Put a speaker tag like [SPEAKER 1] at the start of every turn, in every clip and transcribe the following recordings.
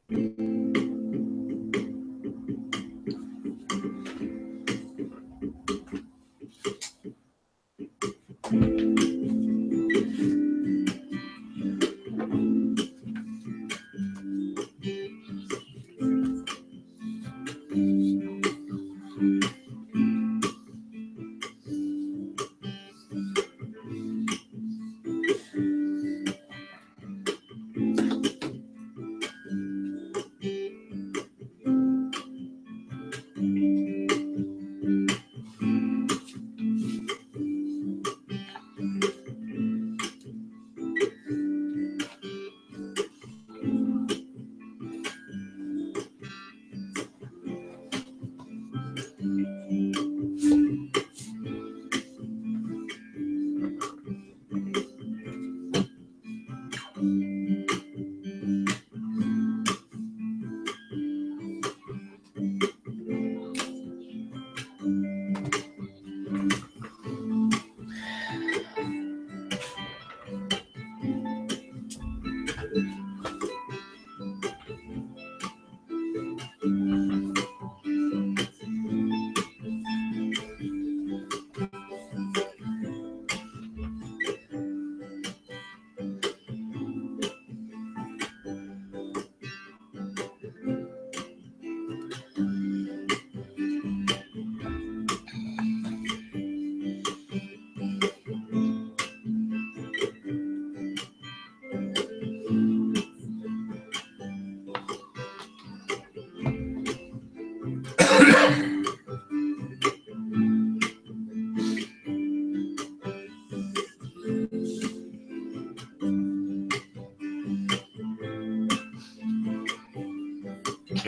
[SPEAKER 1] You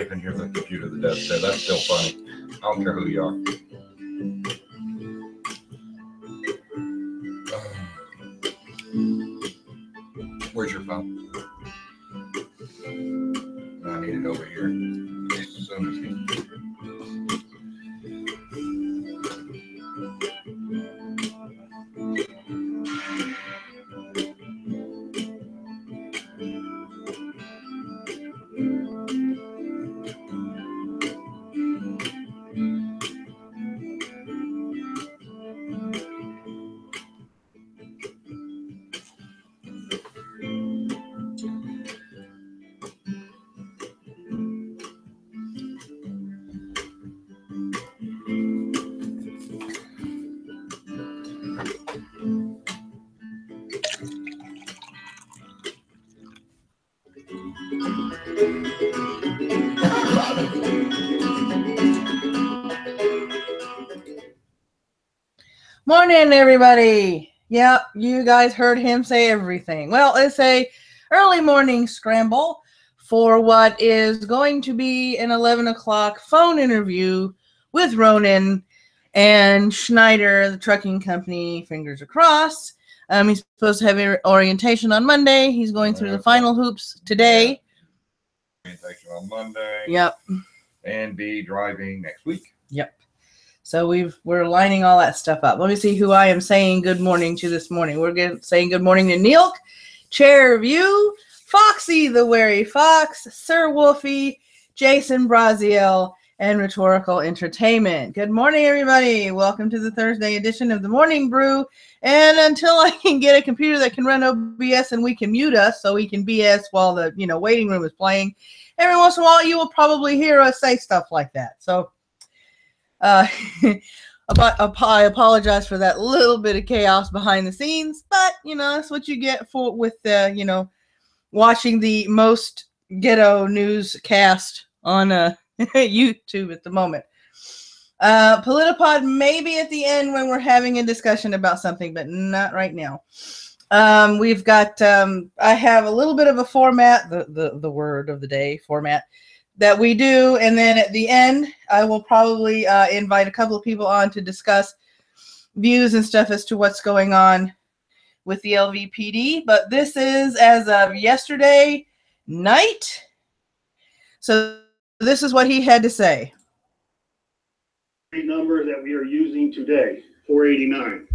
[SPEAKER 1] can hear the computer that does that. That's still funny. I don't care who you are. Where's your phone? I need it over here. As soon as he...
[SPEAKER 2] Morning, everybody. Yeah, you guys heard him say everything. Well, it's a early morning scramble for what is going to be an 11 o'clock phone interview with Ronan and Schneider, the trucking company, fingers across. He's supposed to have an orientation on Monday. He's going through the final hoops today.
[SPEAKER 1] Orientation on Monday.
[SPEAKER 2] Yep.
[SPEAKER 1] And be driving next week.
[SPEAKER 2] Yep. So we're lining all that stuff up. Let me see who I am saying good morning to this morning. We're saying good morning to Neil, Chair View, Foxy the Wary Fox, Sir Wolfie, Jason Braziel, and Rhetorical Entertainment. Good morning, everybody. Welcome to the Thursday edition of the Morning Brew. And until I can get a computer that can run OBS and we can mute us so we can BS while the waiting room is playing, every once in a while you will probably hear us say stuff like that. So I apologize for that little bit of chaos behind the scenes, but that's what you get with watching the most ghetto newscast on YouTube at the moment. Politipod maybe at the end when we're having a discussion about something, but not right now. We've got I have a little bit of a format, the word of the day format that we do, and then at the end I will probably invite a couple of people on to discuss views and stuff as to what's going on with the LVPD. But this is as of yesterday night, so this is what he had to say.
[SPEAKER 3] Number that we are using today, 489.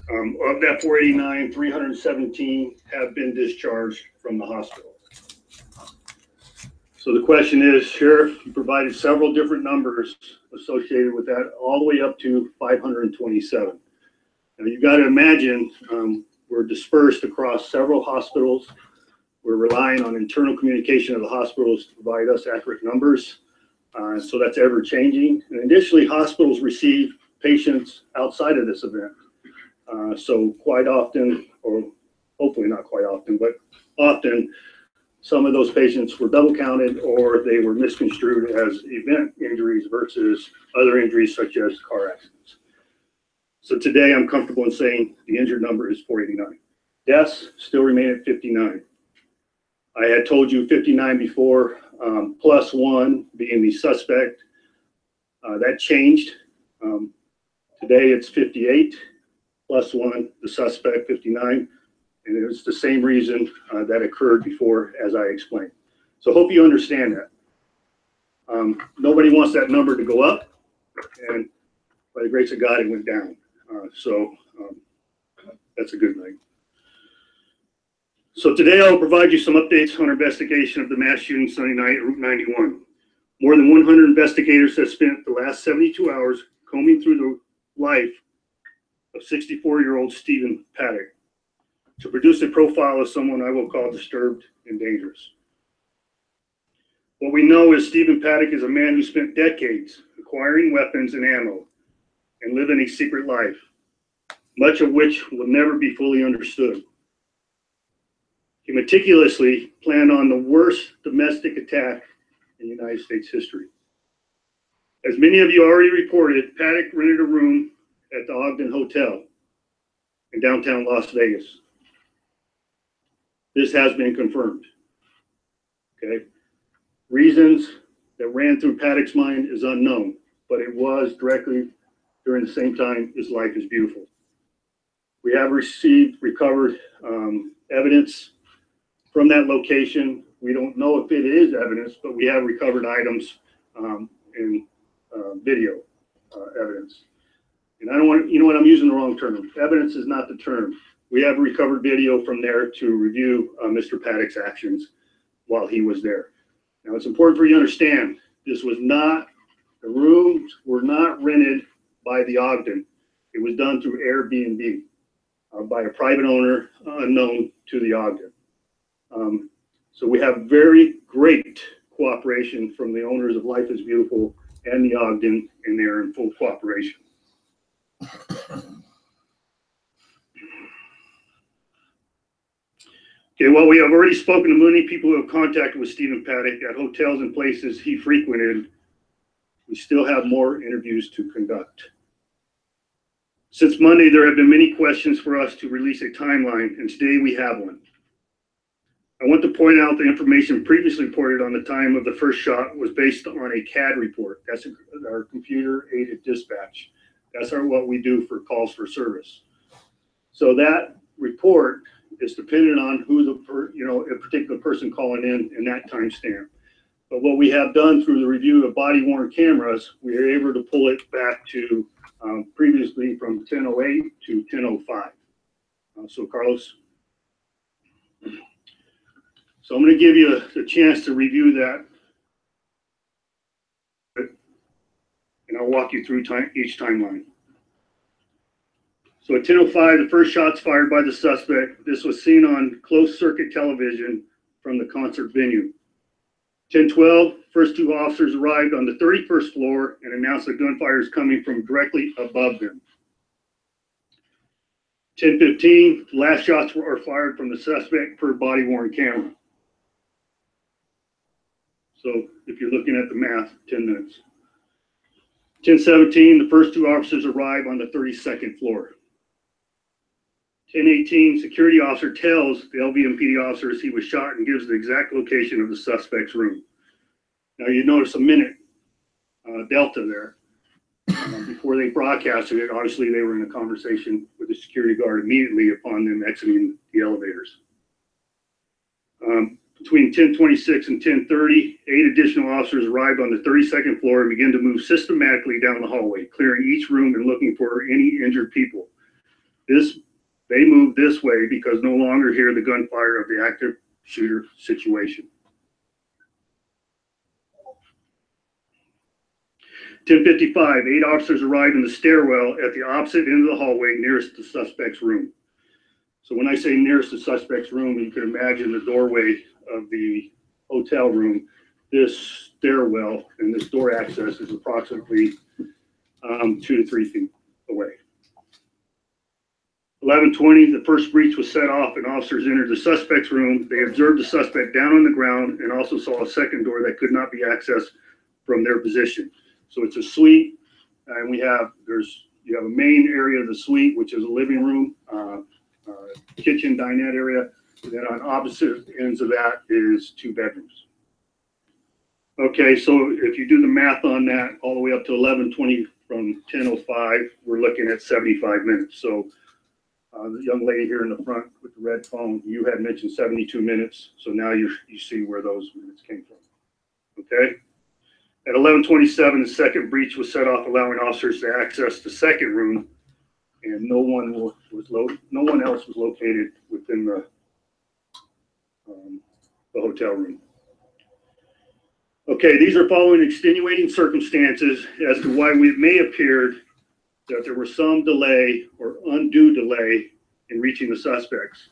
[SPEAKER 3] Of that 489, 317 have been discharged from the hospital. So the question is, Sheriff, you provided several different numbers associated with that, all the way up to 527. Now you've got to imagine we're dispersed across several hospitals. We're relying on internal communication of the hospitals to provide us accurate numbers. So that's ever changing. And additionally, hospitals receive patients outside of this event. So quite often, or hopefully not quite often, but often, some of those patients were double counted or they were misconstrued as event injuries versus other injuries such as car accidents. So today I'm comfortable in saying the injured number is 489. Deaths still remain at 59. I had told you 59 before, plus one being the suspect. That changed. Today it's 58, plus one, the suspect, 59. And it was the same reason that occurred before, as I explained. So hope you understand that. Nobody wants that number to go up, and by the grace of God, it went down. So that's a good thing. So today I'll provide you some updates on our investigation of the mass shooting Sunday night at Route 91. More than 100 investigators have spent the last 72 hours combing through the life of 64-year-old Stephen Paddock to produce a profile of someone I will call disturbed and dangerous. What we know is Stephen Paddock is a man who spent decades acquiring weapons and ammo and living a secret life, much of which will never be fully understood. He meticulously planned on the worst domestic attack in United States history. As many of you already reported, Paddock rented a room at the Ogden Hotel in downtown Las Vegas. This has been confirmed. Okay. Reasons that ran through Paddock's mind is unknown, but it was directly during the same time as Life is Beautiful. We have recovered evidence from that location. We don't know if it is evidence, but we have recovered items in video evidence. And I don't want, you know what, I'm using the wrong term. Evidence is not the term. We have recovered video from there to review Mr. Paddock's actions while he was there. Now, it's important for you to understand, this was not, the rooms were not rented by the Ogden. It was done through Airbnb by a private owner unknown to the Ogden. So we have very great cooperation from the owners of Life is Beautiful and the Ogden, and they're in full cooperation. Okay, well, we have already spoken to many people who have contacted with Stephen Paddock at hotels and places he frequented. We still have more interviews to conduct. Since Monday, there have been many questions for us to release a timeline, and today we have one. I want to point out the information previously reported on the time of the first shot was based on a CAD report. That's our computer-aided dispatch. That's what we do for calls for service. So that report is dependent on who a particular person calling in that timestamp. But what we have done through the review of body-worn cameras, we are able to pull it back to previously from 10:08 to 10:05. So Carlos. So I'm going to give you a chance to review that, and I'll walk you through each timeline. So at 10:05, the first shots fired by the suspect. This was seen on closed-circuit television from the concert venue. 10:12, first two officers arrived on the 31st floor and announced that gunfire is coming from directly above them. 10:15, the last shots were fired from the suspect per body-worn camera. So if you're looking at the math, 10 minutes. 10:17, the first two officers arrive on the 32nd floor. 10:18, security officer tells the LVMPD officers he was shot and gives the exact location of the suspect's room. Now you notice a minute delta there. Before they broadcasted it, obviously they were in a conversation with the security guard immediately upon them exiting the elevators. Between 10:26 and 10:30, 8 additional officers arrived on the 32nd floor and began to move systematically down the hallway, clearing each room and looking for any injured people. They moved this way because no longer hear the gunfire of the active shooter situation. 10:55, 8 officers arrived in the stairwell at the opposite end of the hallway nearest the suspect's room. So when I say nearest the suspect's room, you can imagine the doorway of the hotel room. This stairwell and this door access is approximately 2 to 3 feet away. 11:20, the first breach was set off and officers entered the suspect's room. They observed the suspect down on the ground and also saw a second door that could not be accessed from their position. So it's a suite, and you have a main area of the suite, which is a living room, kitchen, dinette area. And then on opposite ends of that is 2 bedrooms. Okay, so if you do the math on that, all the way up to 11:20 from 10:05, we're looking at 75 minutes. So the young lady here in the front with the red phone, you had mentioned 72 minutes. So now you see where those minutes came from. Okay. At 11:27, the second breach was set off, allowing officers to access the second room, and no one else was located within the hotel room. Okay, these are following extenuating circumstances as to why it may appeared that there was some delay or undue delay in reaching the suspects.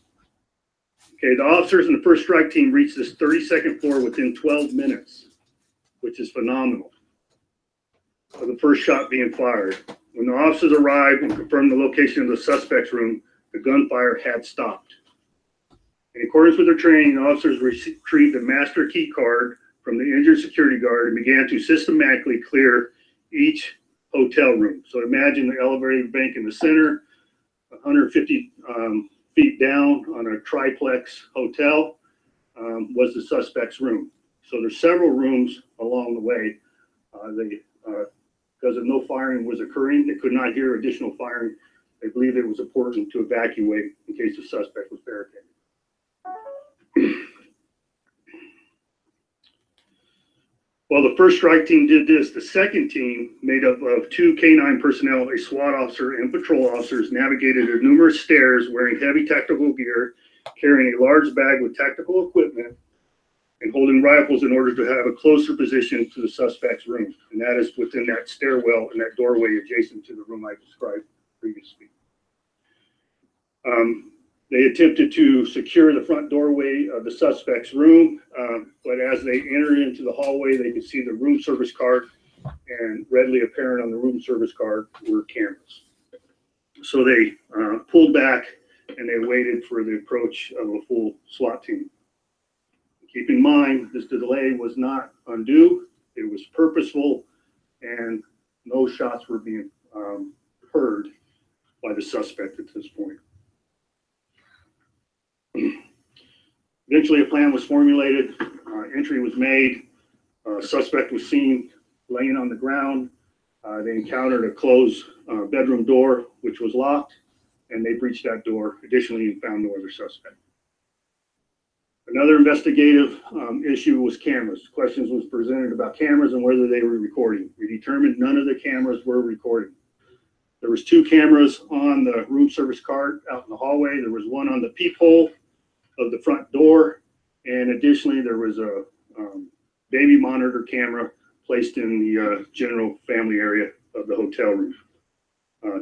[SPEAKER 3] Okay, the officers in the first strike team reached this 32nd floor within 12 minutes, which is phenomenal, of the first shot being fired. When the officers arrived and confirmed the location of the suspect's room, the gunfire had stopped. In accordance with their training, the officers retrieved a master key card from the injured security guard and began to systematically clear each hotel room. So imagine the elevator bank in the center, 150 feet down on a triplex hotel was the suspect's room. So there's several rooms along the way. Because no firing was occurring, they could not hear additional firing. They believed it was important to evacuate in case the suspect was barricaded. While the first strike team did this, the second team, made up of 2 K-9 personnel, a SWAT officer, and patrol officers, navigated numerous stairs wearing heavy tactical gear, carrying a large bag with tactical equipment, and holding rifles in order to have a closer position to the suspect's room. And that is within that stairwell and that doorway adjacent to the room I described previously. They attempted to secure the front doorway of the suspect's room, but as they entered into the hallway, they could see the room service card, and readily apparent on the room service card were cameras. So they pulled back and they waited for the approach of a full SWAT team. Keep in mind, this delay was not undue, it was purposeful, and no shots were being heard by the suspect at this point. Eventually, a plan was formulated, entry was made, suspect was seen laying on the ground. They encountered a closed bedroom door, which was locked, and they breached that door. Additionally, found no other suspect. Another investigative issue was cameras. Questions was presented about cameras and whether they were recording. We determined none of the cameras were recording. There was 2 cameras on the room service card out in the hallway. There was one on the peephole of the front door, and additionally there was a baby monitor camera placed in the general family area of the hotel room.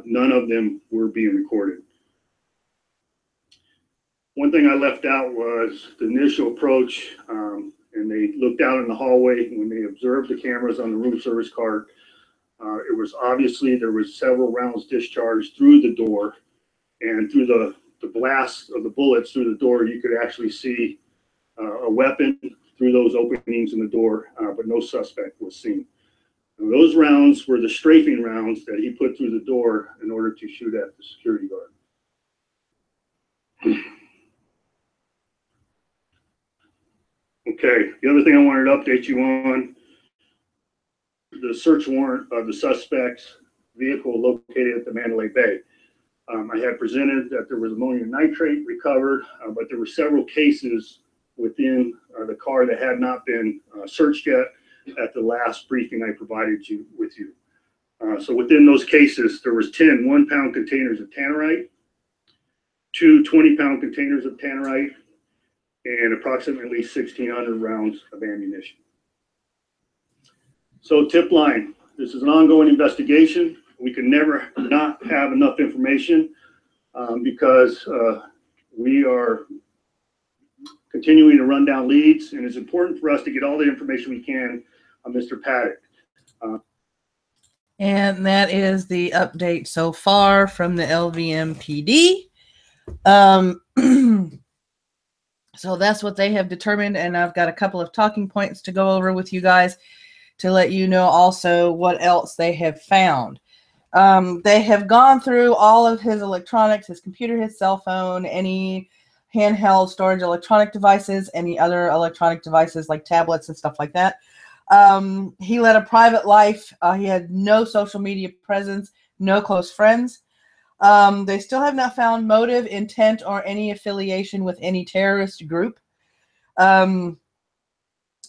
[SPEAKER 3] None of them were being recorded. One thing I left out was the initial approach, and they looked out in the hallway. When they observed the cameras on the room service card, it was obviously there was several rounds discharged through the door, and through the blast of the bullets through the door, you could actually see a weapon through those openings in the door, but no suspect was seen. And those rounds were the strafing rounds that he put through the door in order to shoot at the security guard. Okay, the other thing I wanted to update you on, the search warrant of the suspect's vehicle located at the Mandalay Bay. I had presented that there was ammonium nitrate recovered, but there were several cases within the car that had not been searched yet at the last briefing I provided you with you. So within those cases, there was 10 1-pound containers of tannerite, 2 20-pound containers of tannerite, and approximately 1,600 rounds of ammunition. So tip line, This is an ongoing investigation. We can never not have enough information because we are continuing to run down leads, and it's important for us to get all the information we can on Mr. Paddock.
[SPEAKER 2] And that is the update so far from the LVMPD. So that's what they have determined, and I've got a couple of talking points to go over with you guys to let you know also what else they have found. They have gone through all of his electronics, his computer, his cell phone, any handheld storage electronic devices, any other electronic devices like tablets and stuff like that. He led a private life. He had no social media presence, no close friends. They still have not found motive, intent, or any affiliation with any terrorist group.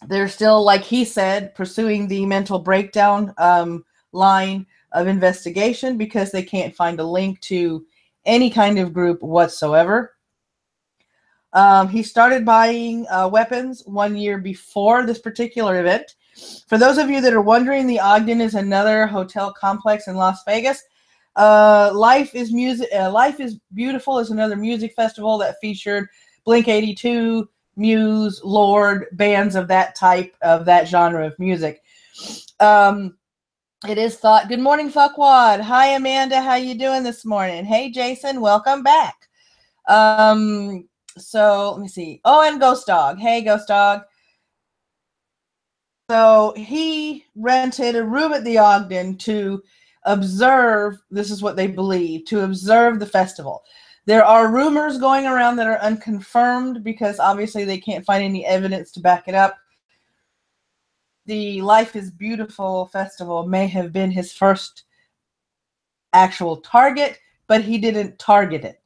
[SPEAKER 2] They're still, like he said, pursuing the mental breakdown line of investigation because they can't find a link to any kind of group whatsoever. He started buying weapons 1 year before this particular event. For those of you that are wondering, the Ogden is another hotel complex in Las Vegas. Life is Beautiful is another music festival that featured Blink 82, Muse, Lord, bands of that type, of that genre of music. It is thought. Good morning, Fuckwad. Hi, Amanda. How you doing this morning? Hey, Jason. Welcome back. So let me see. Oh, and Ghost Dog. Hey, Ghost Dog. So he rented a room at the Ogden to observe. This is what they believe, to observe the festival. There are rumors going around that are unconfirmed because obviously they can't find any evidence to back it up. The Life is Beautiful festival may have been his first actual target, but he didn't target it.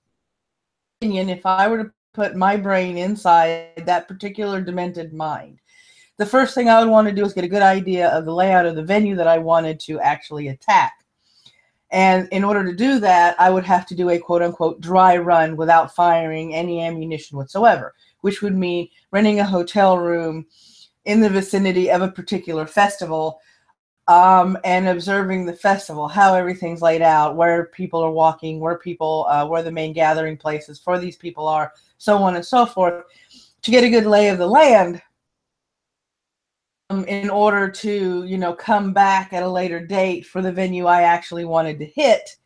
[SPEAKER 2] If I were to put my brain inside that particular demented mind, the first thing I would want to do is get a good idea of the layout of the venue that I wanted to actually attack. And in order to do that, I would have to do a quote-unquote dry run without firing any ammunition whatsoever, which would mean renting a hotel room in the vicinity of a particular festival and observing the festival, how everything's laid out, where people are walking, where the main gathering places for these people are, so on and so forth, to get a good lay of the land. In order to, come back at a later date for the venue I actually wanted to hit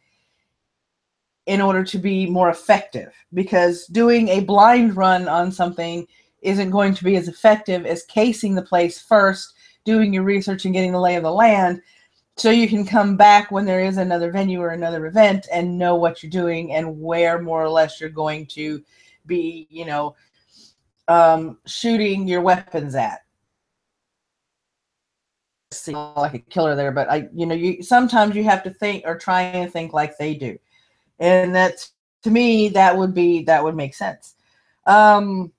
[SPEAKER 2] in order to be more effective. Because doing a blind run on something isn't going to be as effective as casing the place first, doing your research and getting the lay of the land, so you can come back when there is another venue or another event and know what you're doing and where more or less you're going to be, shooting your weapons at. Like a killer there, but sometimes you have to think or try and think like they do, and that's, to me, that would make sense. On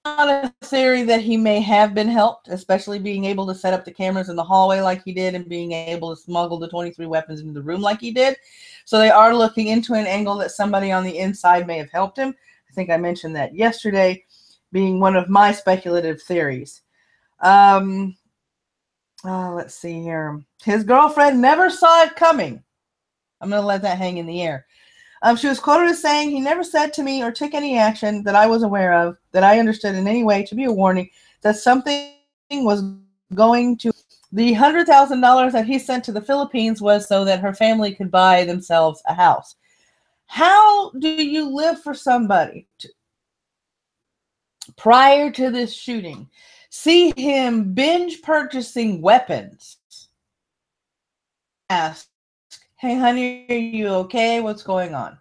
[SPEAKER 2] a theory that he may have been helped, especially being able to set up the cameras in the hallway like he did and being able to smuggle the 23 weapons into the room like he did. So they are looking into an angle that somebody on the inside may have helped him. I think I mentioned that yesterday, being one of my speculative theories. Let's see here. His girlfriend never saw it coming. I'm going to let that hang in the air. She was quoted as saying, "He never said to me or took any action that I was aware of, that I understood in any way to be a warning that something was going to." The $100,000 that he sent to the Philippines was so that her family could buy themselves a house. How do you live for somebody prior to this shooting? See him binge purchasing weapons. Ask, "Hey, honey, are you okay? What's going on?"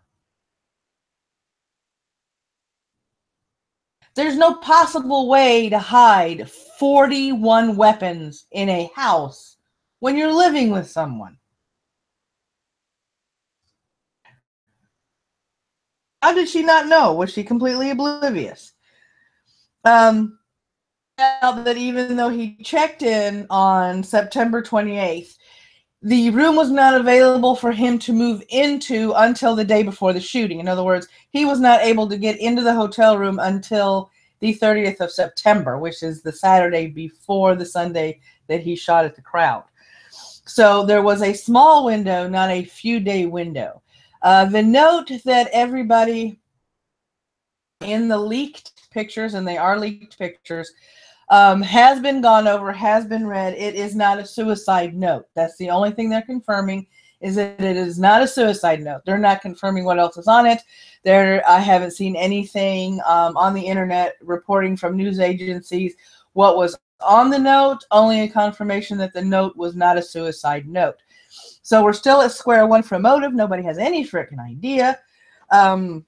[SPEAKER 2] There's no possible way to hide 41 weapons in a house when you're living with someone. How did she not know? Was she completely oblivious? That even though he checked in on September 28th, the room was not available for him to move into until the day before the shooting. In other words, he was not able to get into the hotel room until the 30th of September, which is the Saturday before the Sunday that he shot at the crowd. So there was a small window, not a few-day window. The note that everybody in the leaked pictures, and they are leaked pictures, has been gone over, has been read. It is not a suicide note. That's the only thing they're confirming, is that it is not a suicide note. They're not confirming what else is on it. I haven't seen anything on the internet reporting from news agencies what was on the note, only a confirmation that the note was not a suicide note. So we're still at square one for motive. Nobody has any freaking idea. The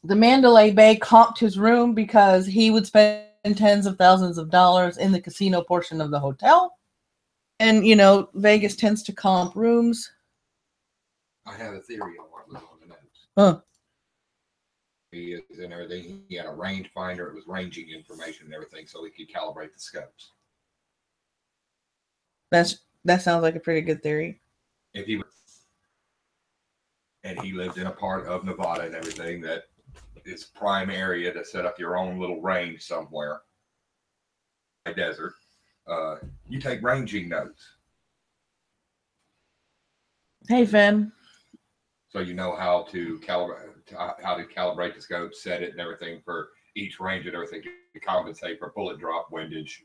[SPEAKER 2] Mandalay Bay comped his room because he would spend tens of thousands of dollars in the casino portion of the hotel. And, you know, Vegas tends to comp rooms.
[SPEAKER 1] I have a theory on what was on the notes.
[SPEAKER 2] Huh.
[SPEAKER 1] He is and everything. He had a range finder. It was ranging information and everything, so he could calibrate the scopes.
[SPEAKER 2] That sounds like a pretty good theory.
[SPEAKER 1] If he and he lived in a part of Nevada and everything that is prime area to set up your own little range somewhere, a desert. You take ranging notes.
[SPEAKER 2] Hey, Finn.
[SPEAKER 1] So you know how to calibrate the scope, set it, and everything for each range and everything to compensate for bullet drop, windage.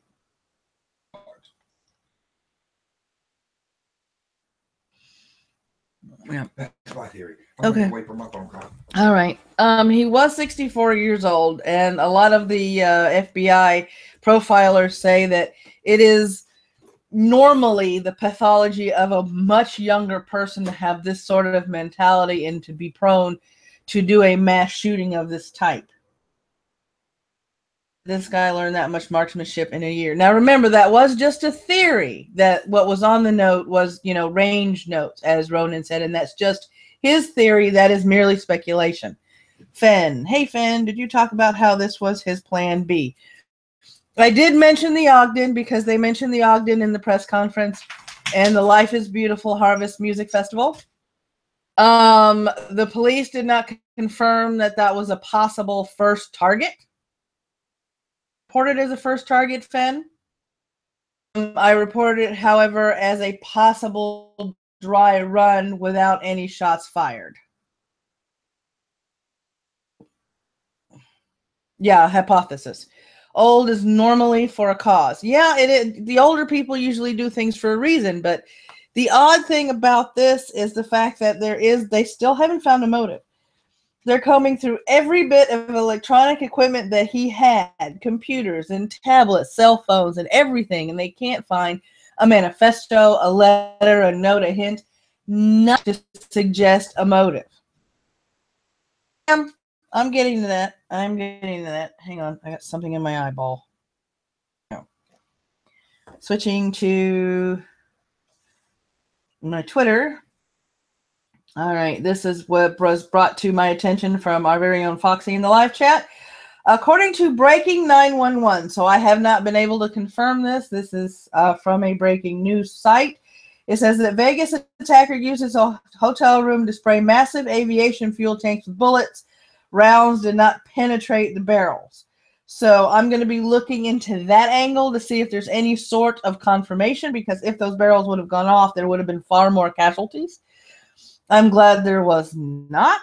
[SPEAKER 2] Yeah,
[SPEAKER 1] that's my theory.
[SPEAKER 2] Okay.
[SPEAKER 1] Wait for my phone call.
[SPEAKER 2] All right. He was 64 years old, and a lot of the FBI profilers say that it is normally the pathology of a much younger person to have this sort of mentality and to be prone to do a mass shooting of this type. This guy learned that much marksmanship in a year. Now, remember, that was just a theory, that what was on the note was, you know, range notes, as Ronan said, and that's just his theory. That is merely speculation. Finn. Hey, Finn, did you talk about how this was his plan B? I did mention the Ogden because they mentioned the Ogden in the press conference and the Life is Beautiful Harvest Music Festival. The police did not confirm that that was a possible first target. Reported as a first target, Finn. I reported it, however, as a possible dry run without any shots fired. Yeah, hypothesis. Old is normally for a cause. Yeah, the older people usually do things for a reason, but the odd thing about this is the fact that they still haven't found a motive. They're combing through every bit of electronic equipment that he had, computers and tablets, cell phones, and everything, and they can't find a manifesto, a letter, a note, a hint, not to suggest a motive. I'm getting to that. I'm getting to that. Hang on. I got something in my eyeball. No. Switching to my Twitter. All right. This is what was brought to my attention from our very own Foxy in the live chat. According to Breaking 911, so I have not been able to confirm this. This is from a breaking news site. It says that Vegas attacker uses a hotel room to spray massive aviation fuel tanks with bullets. Rounds did not penetrate the barrels. So I'm going to be looking into that angle to see if there's any sort of confirmation, because if those barrels would have gone off, there would have been far more casualties. I'm glad there was not.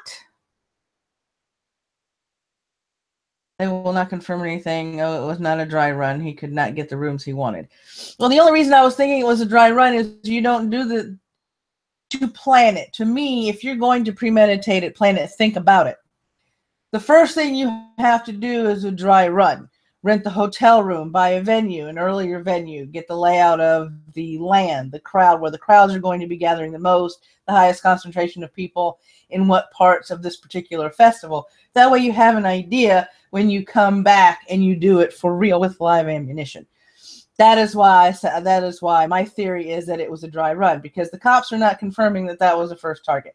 [SPEAKER 2] They will not confirm anything. Oh, it was not a dry run. He could not get the rooms he wanted. Well, the only reason I was thinking it was a dry run is you don't do to plan it. To me, if you're going to premeditate it, plan it, think about it. The first thing you have to do is a dry run. Rent the hotel room, buy a venue, an earlier venue, get the layout of the land, the crowd, where the crowds are going to be gathering the most, the highest concentration of people in what parts of this particular festival. That way you have an idea when you come back and you do it for real with live ammunition. That is why my theory is that it was a dry run, because the cops are not confirming that that was a first target.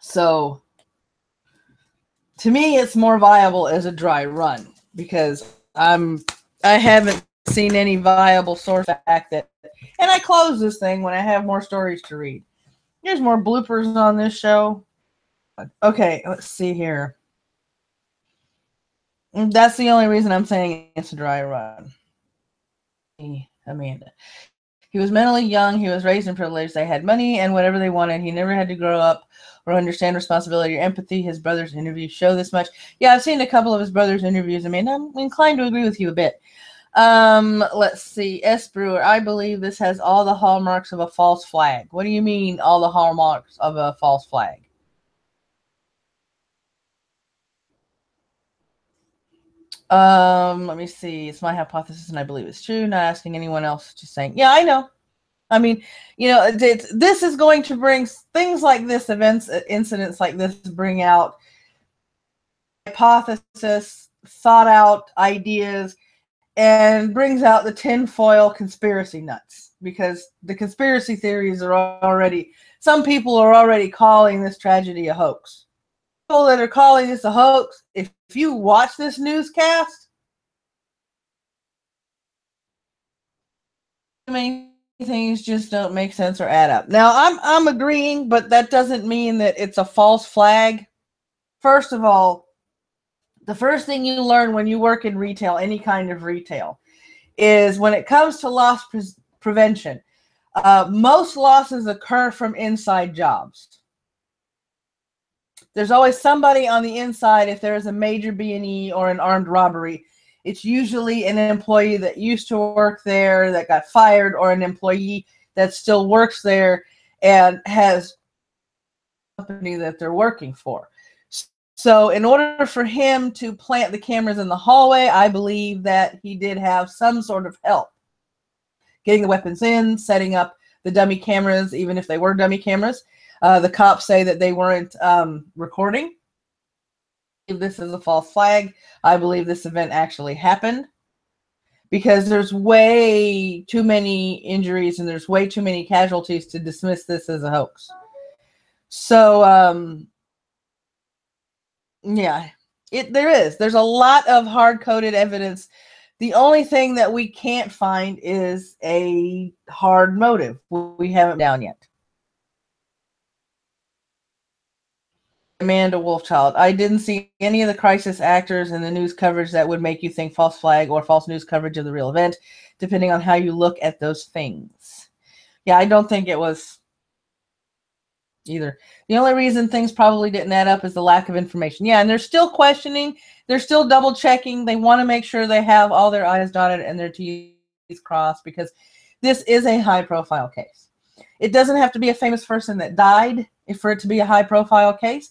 [SPEAKER 2] So to me, it's more viable as a dry run, because I haven't seen any viable source fact that, and I close this thing when I have more stories to read. Here's more bloopers on this show. Okay, let's see here. That's the only reason I'm saying it's a dry run. Amanda. He was mentally young. He was raised in privilege. They had money and whatever they wanted. He never had to grow up or understand responsibility or empathy. His brother's interviews show this much. Yeah, I've seen a couple of his brother's interviews. I mean, I'm inclined to agree with you a bit. Let's see. S. Brewer, I believe this has all the hallmarks of a false flag. What do you mean, all the hallmarks of a false flag? Let me see. It's my hypothesis, and I believe it's true. Not asking anyone else, just saying. Yeah, I know. I mean, you know, this is going to bring things like this, incidents like this, bring out hypothesis, thought out ideas, and brings out the tinfoil conspiracy nuts, because the conspiracy theories are already, some people are already calling this tragedy a hoax. People that are calling this a hoax, if you watch this newscast, many things just don't make sense or add up. Now, I'm agreeing, but that doesn't mean that it's a false flag. First of all, the first thing you learn when you work in retail, any kind of retail, is when it comes to loss prevention, most losses occur from inside jobs. There's always somebody on the inside. If there is a major B&E or an armed robbery, it's usually an employee that used to work there that got fired, or an employee that still works there and has a company that they're working for. So in order for him to plant the cameras in the hallway, I believe that he did have some sort of help getting the weapons in, setting up the dummy cameras, even if they were dummy cameras. The cops say that they weren't recording. This is a false flag. I believe this event actually happened, because there's way too many injuries and there's way too many casualties to dismiss this as a hoax. So, yeah, there's a lot of hard-coded evidence. The only thing that we can't find is a hard motive. We haven't down yet. Amanda Wolfchild, I didn't see any of the crisis actors in the news coverage that would make you think false flag or false news coverage of the real event, depending on how you look at those things. Yeah, I don't think it was either. The only reason things probably didn't add up is the lack of information. Yeah, and they're still questioning. They're still double checking. They want to make sure they have all their I's dotted and their T's crossed, because this is a high profile case. It doesn't have to be a famous person that died for it to be a high profile case.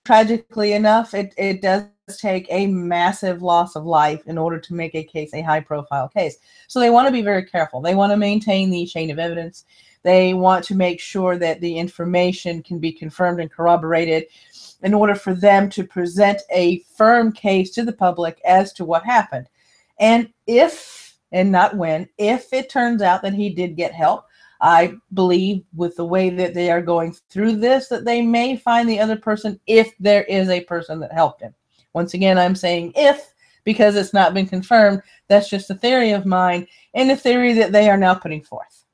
[SPEAKER 2] Tragically enough, it does take a massive loss of life in order to make a case a high profile case. So they want to be very careful. They want to maintain the chain of evidence. They want to make sure that the information can be confirmed and corroborated in order for them to present a firm case to the public as to what happened. And if, and not when, if it turns out that he did get help, I believe with the way that they are going through this, that they may find the other person, if there is a person that helped him. Once again, I'm saying if, because it's not been confirmed. That's just a theory of mine, and a theory that they are now putting forth.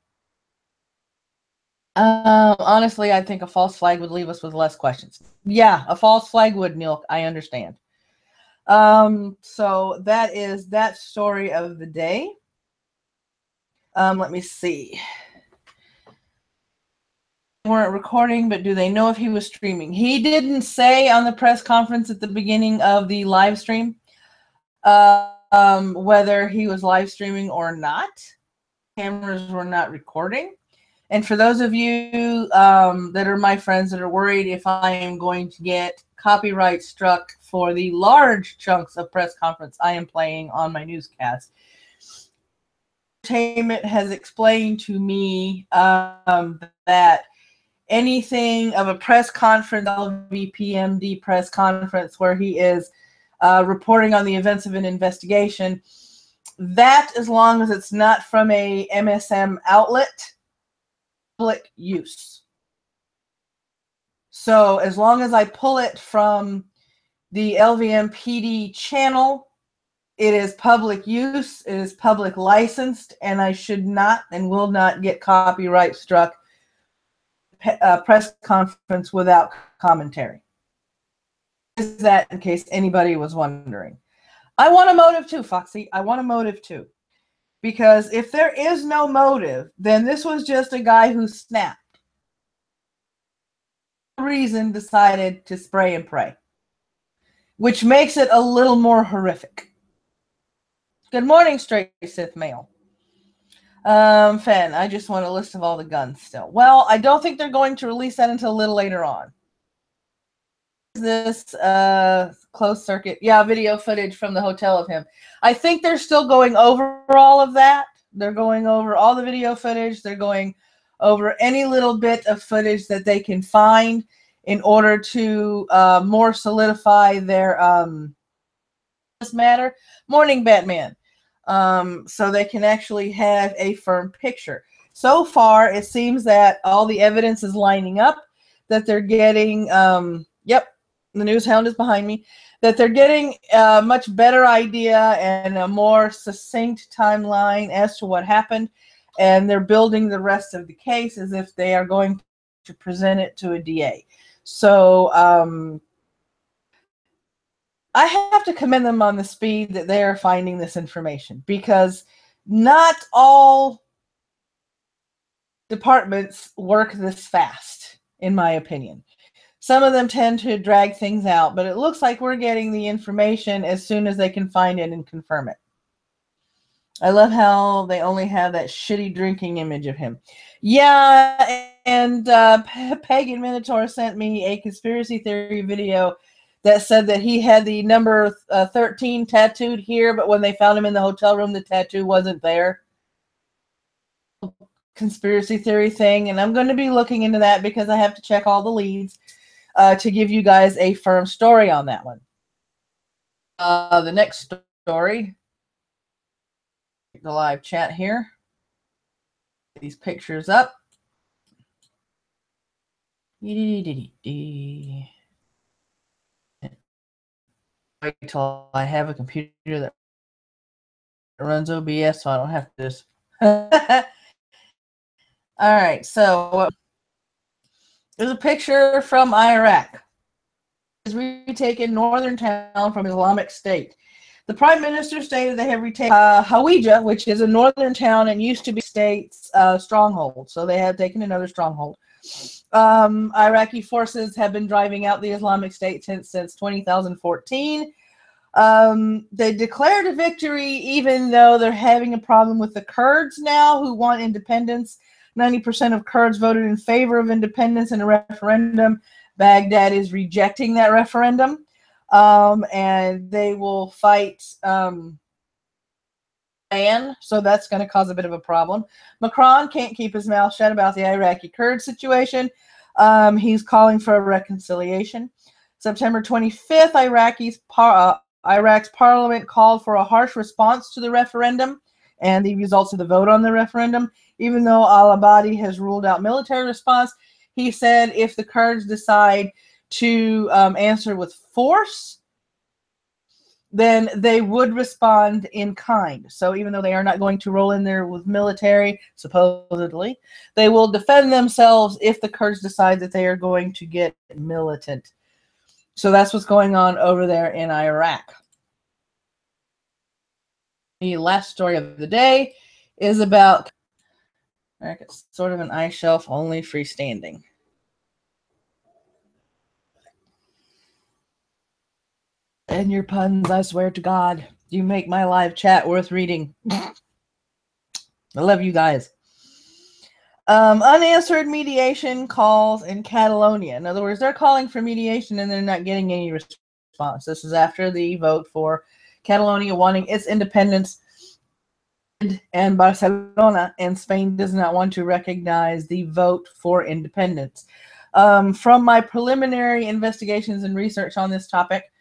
[SPEAKER 2] Honestly, I think a false flag would leave us with less questions. Yeah, a false flag would, Neil. I understand. So that is that story of the day. Let me see. Weren't recording, but do they know if he was streaming? He didn't say on the press conference at the beginning of the live stream whether he was live streaming or not. Cameras were not recording. And for those of you that are my friends that are worried if I am going to get copyright struck for the large chunks of press conference I am playing on my newscast, Entertainment has explained to me that anything of a press conference, LVMPD press conference, where he is reporting on the events of an investigation, that, as long as it's not from a MSM outlet, public use. So as long as I pull it from the LVMPD channel, it is public use, it is public licensed, and I should not and will not get copyright struck press conference without commentary. Is that in case anybody was wondering? I want a motive too, Foxy. I want a motive too. Because if there is no motive, then this was just a guy who snapped. Reason decided to spray and pray, which makes it a little more horrific. Good morning, Straight Sith Male. Fen, I just want a list of all the guns still. Well, I don't think they're going to release that until a little later on. This closed circuit, yeah, video footage from the hotel of him. I think they're still going over all of that. They're going over all the video footage. They're going over any little bit of footage that they can find in order to more solidify their this matter. Morning, Batman. So they can actually have a firm picture. So far, it seems that all the evidence is lining up, that they're getting, yep, the news hound is behind me, that they're getting a much better idea and a more succinct timeline as to what happened. And they're building the rest of the case as if they are going to present it to a DA. So I have to commend them on the speed that they are finding this information, because not all departments work this fast, in my opinion. Some of them tend to drag things out, but it looks like we're getting the information as soon as they can find it and confirm it. I love how they only have that shitty drinking image of him. Yeah, and Pagan Minotaur sent me a conspiracy theory video that said that he had the number 13 tattooed here, but when they found him in the hotel room, the tattoo wasn't there. Conspiracy theory thing, and I'm going to be looking into that because I have to check all the leads to give you guys a firm story on that one. The next story, the live chat here. Get these pictures up. Wait till I have a computer that runs OBS, so I don't have to just. All right, so there's a picture from Iraq. It's retaken northern town from Islamic State. The Prime Minister stated they have retaken Hawija, which is a northern town and used to be state's stronghold. So they have taken another stronghold. Iraqi forces have been driving out the Islamic State since 2014. They declared a victory even though they're having a problem with the Kurds now who want independence. 90% of Kurds voted in favor of independence in a referendum. Baghdad is rejecting that referendum. And they will fight Iran, so that's going to cause a bit of a problem. Macron can't keep his mouth shut about the Iraqi Kurd situation. He's calling for a reconciliation. September 25th, Iraq's parliament called for a harsh response to the referendum and the results of the vote on the referendum. Even though al-Abadi has ruled out military response, he said if the Kurds decide to answer with force, then they would respond in kind. So even though they are not going to roll in there with military, supposedly, they will defend themselves if the Kurds decide that they are going to get militant. So that's what's going on over there in Iraq. The last story of the day is about It's sort of an ice shelf, only freestanding. And your puns, I swear to God, you make my live chat worth reading. I love you guys. Unanswered mediation calls in Catalonia. In other words, they're calling for mediation and they're not getting any response. This is after the vote for Catalonia wanting its independence, and Barcelona and Spain does not want to recognize the vote for independence. From my preliminary investigations and research on this topic,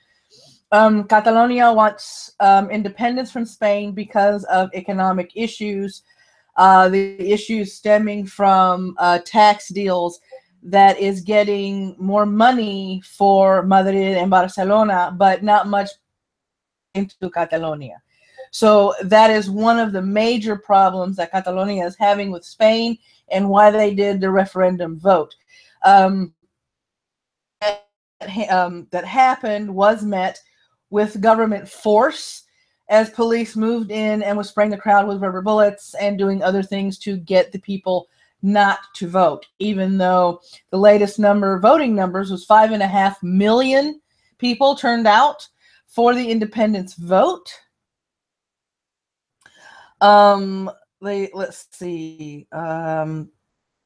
[SPEAKER 2] Catalonia wants independence from Spain because of economic issues. The issues stemming from tax deals that is getting more money for Madrid and Barcelona, but not much into Catalonia. So that is one of the major problems that Catalonia is having with Spain and why they did the referendum vote. That happened was met with government force as police moved in and was spraying the crowd with rubber bullets and doing other things to get the people not to vote, even though the latest voting numbers was 5.5 million people turned out for the independence vote. Let's see.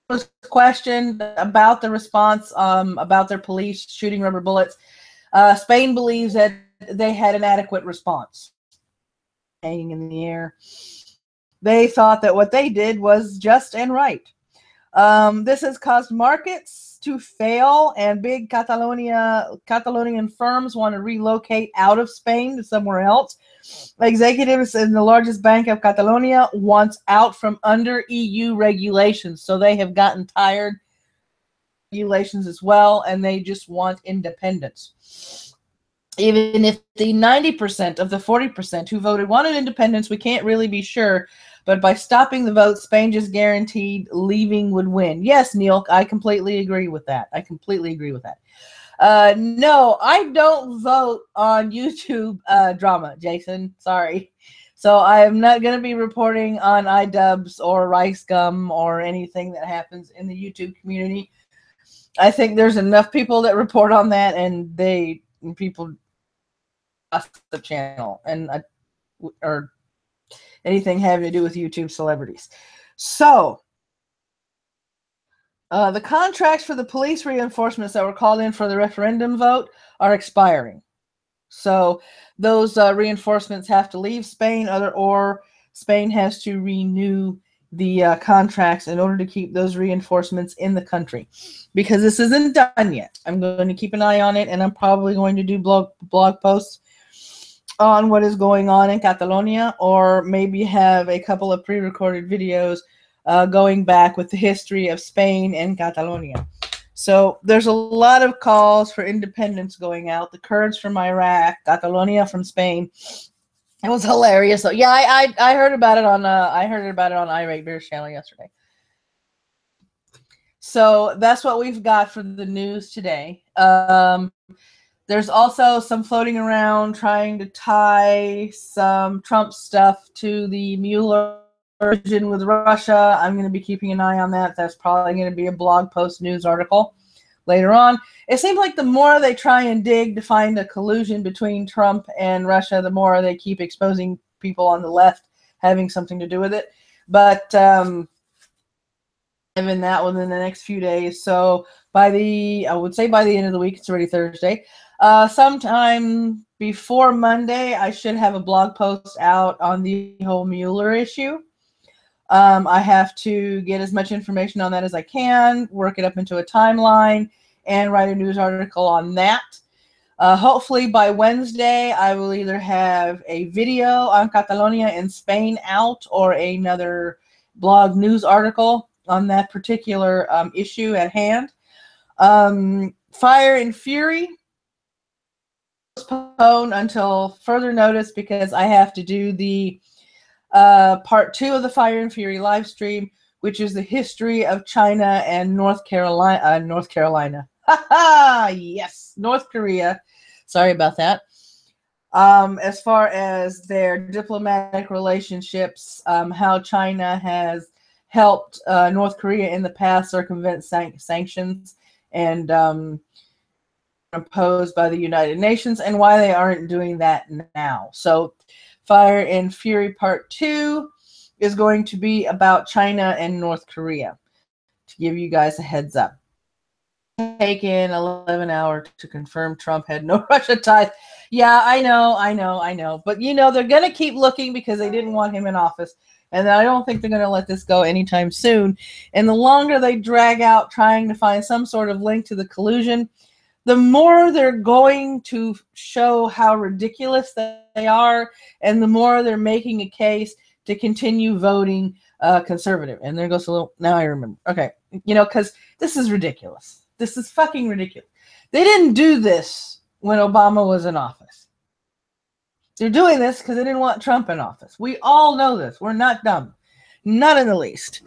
[SPEAKER 2] Was questioned about the response about their police shooting rubber bullets. Spain believes that they had an adequate response. Hanging in the air. They thought that what they did was just and right. This has caused markets to fail, and big Catalonian firms want to relocate out of Spain to somewhere else. Executives in the largest bank of Catalonia wants out from under EU regulations, so they have gotten tired of regulations as well, and they just want independence. Even if the 90% of the 40% who voted wanted independence, we can't really be sure. But by stopping the vote, Spain just guaranteed leaving would win. Yes, Neil, I completely agree with that. No, I don't vote on YouTube drama, Jason. Sorry. So I am not going to be reporting on iDubbbz or Rice Gum or anything that happens in the YouTube community. I think there's enough people that report on that, and people off the channel or anything having to do with YouTube celebrities. So the contracts for the police reinforcements that were called in for the referendum vote are expiring. So those reinforcements have to leave Spain, or Spain has to renew the contracts in order to keep those reinforcements in the country, because this isn't done yet. I'm going to keep an eye on it, and I'm probably going to do blog posts on what is going on in Catalonia, or maybe have a couple of pre-recorded videos going back with the history of Spain and Catalonia. So there's a lot of calls for independence going out. The Kurds from Iraq, Catalonia from Spain. It was hilarious. So yeah, I heard about it on Irate Bear's channel yesterday. So that's what we've got for the news today. There's also some floating around trying to tie some Trump stuff to the Mueller version with Russia. I'm going to be keeping an eye on that. That's probably going to be a blog post news article later on. It seems like the more they try and dig to find a collusion between Trump and Russia, the more they keep exposing people on the left having something to do with it. But having that within the next few days. So I would say by the end of the week, it's already Thursday. Sometime before Monday, I should have a blog post out on the whole Mueller issue. I have to get as much information on that as I can, work it up into a timeline, and write a news article on that. Hopefully by Wednesday, I will either have a video on Catalonia and Spain out, or another blog news article on that particular issue at hand. Fire and Fury postponed until further notice, because I have to do the part 2 of the Fire and Fury live stream, which is the history of China and North Carolina. Yes, North Korea. Sorry about that. As far as their diplomatic relationships, how China has helped North Korea in the past circumvent sanctions and imposed by the United Nations, and why they aren't doing that now. So Fire and Fury Part 2 is going to be about China and North Korea, to give you guys a heads up. Taken 11 hours to confirm Trump had no Russia ties. Yeah, I know. But, they're going to keep looking, because they didn't want him in office. And I don't think they're going to let this go anytime soon. And the longer they drag out trying to find some sort of link to the collusion, the more they're going to show how ridiculous they are, and the more they're making a case to continue voting conservative. And there goes a little, now I remember. Okay, because this is ridiculous. This is fucking ridiculous. They didn't do this when Obama was in office. They're doing this because they didn't want Trump in office. We all know this. We're not dumb. Not in the least.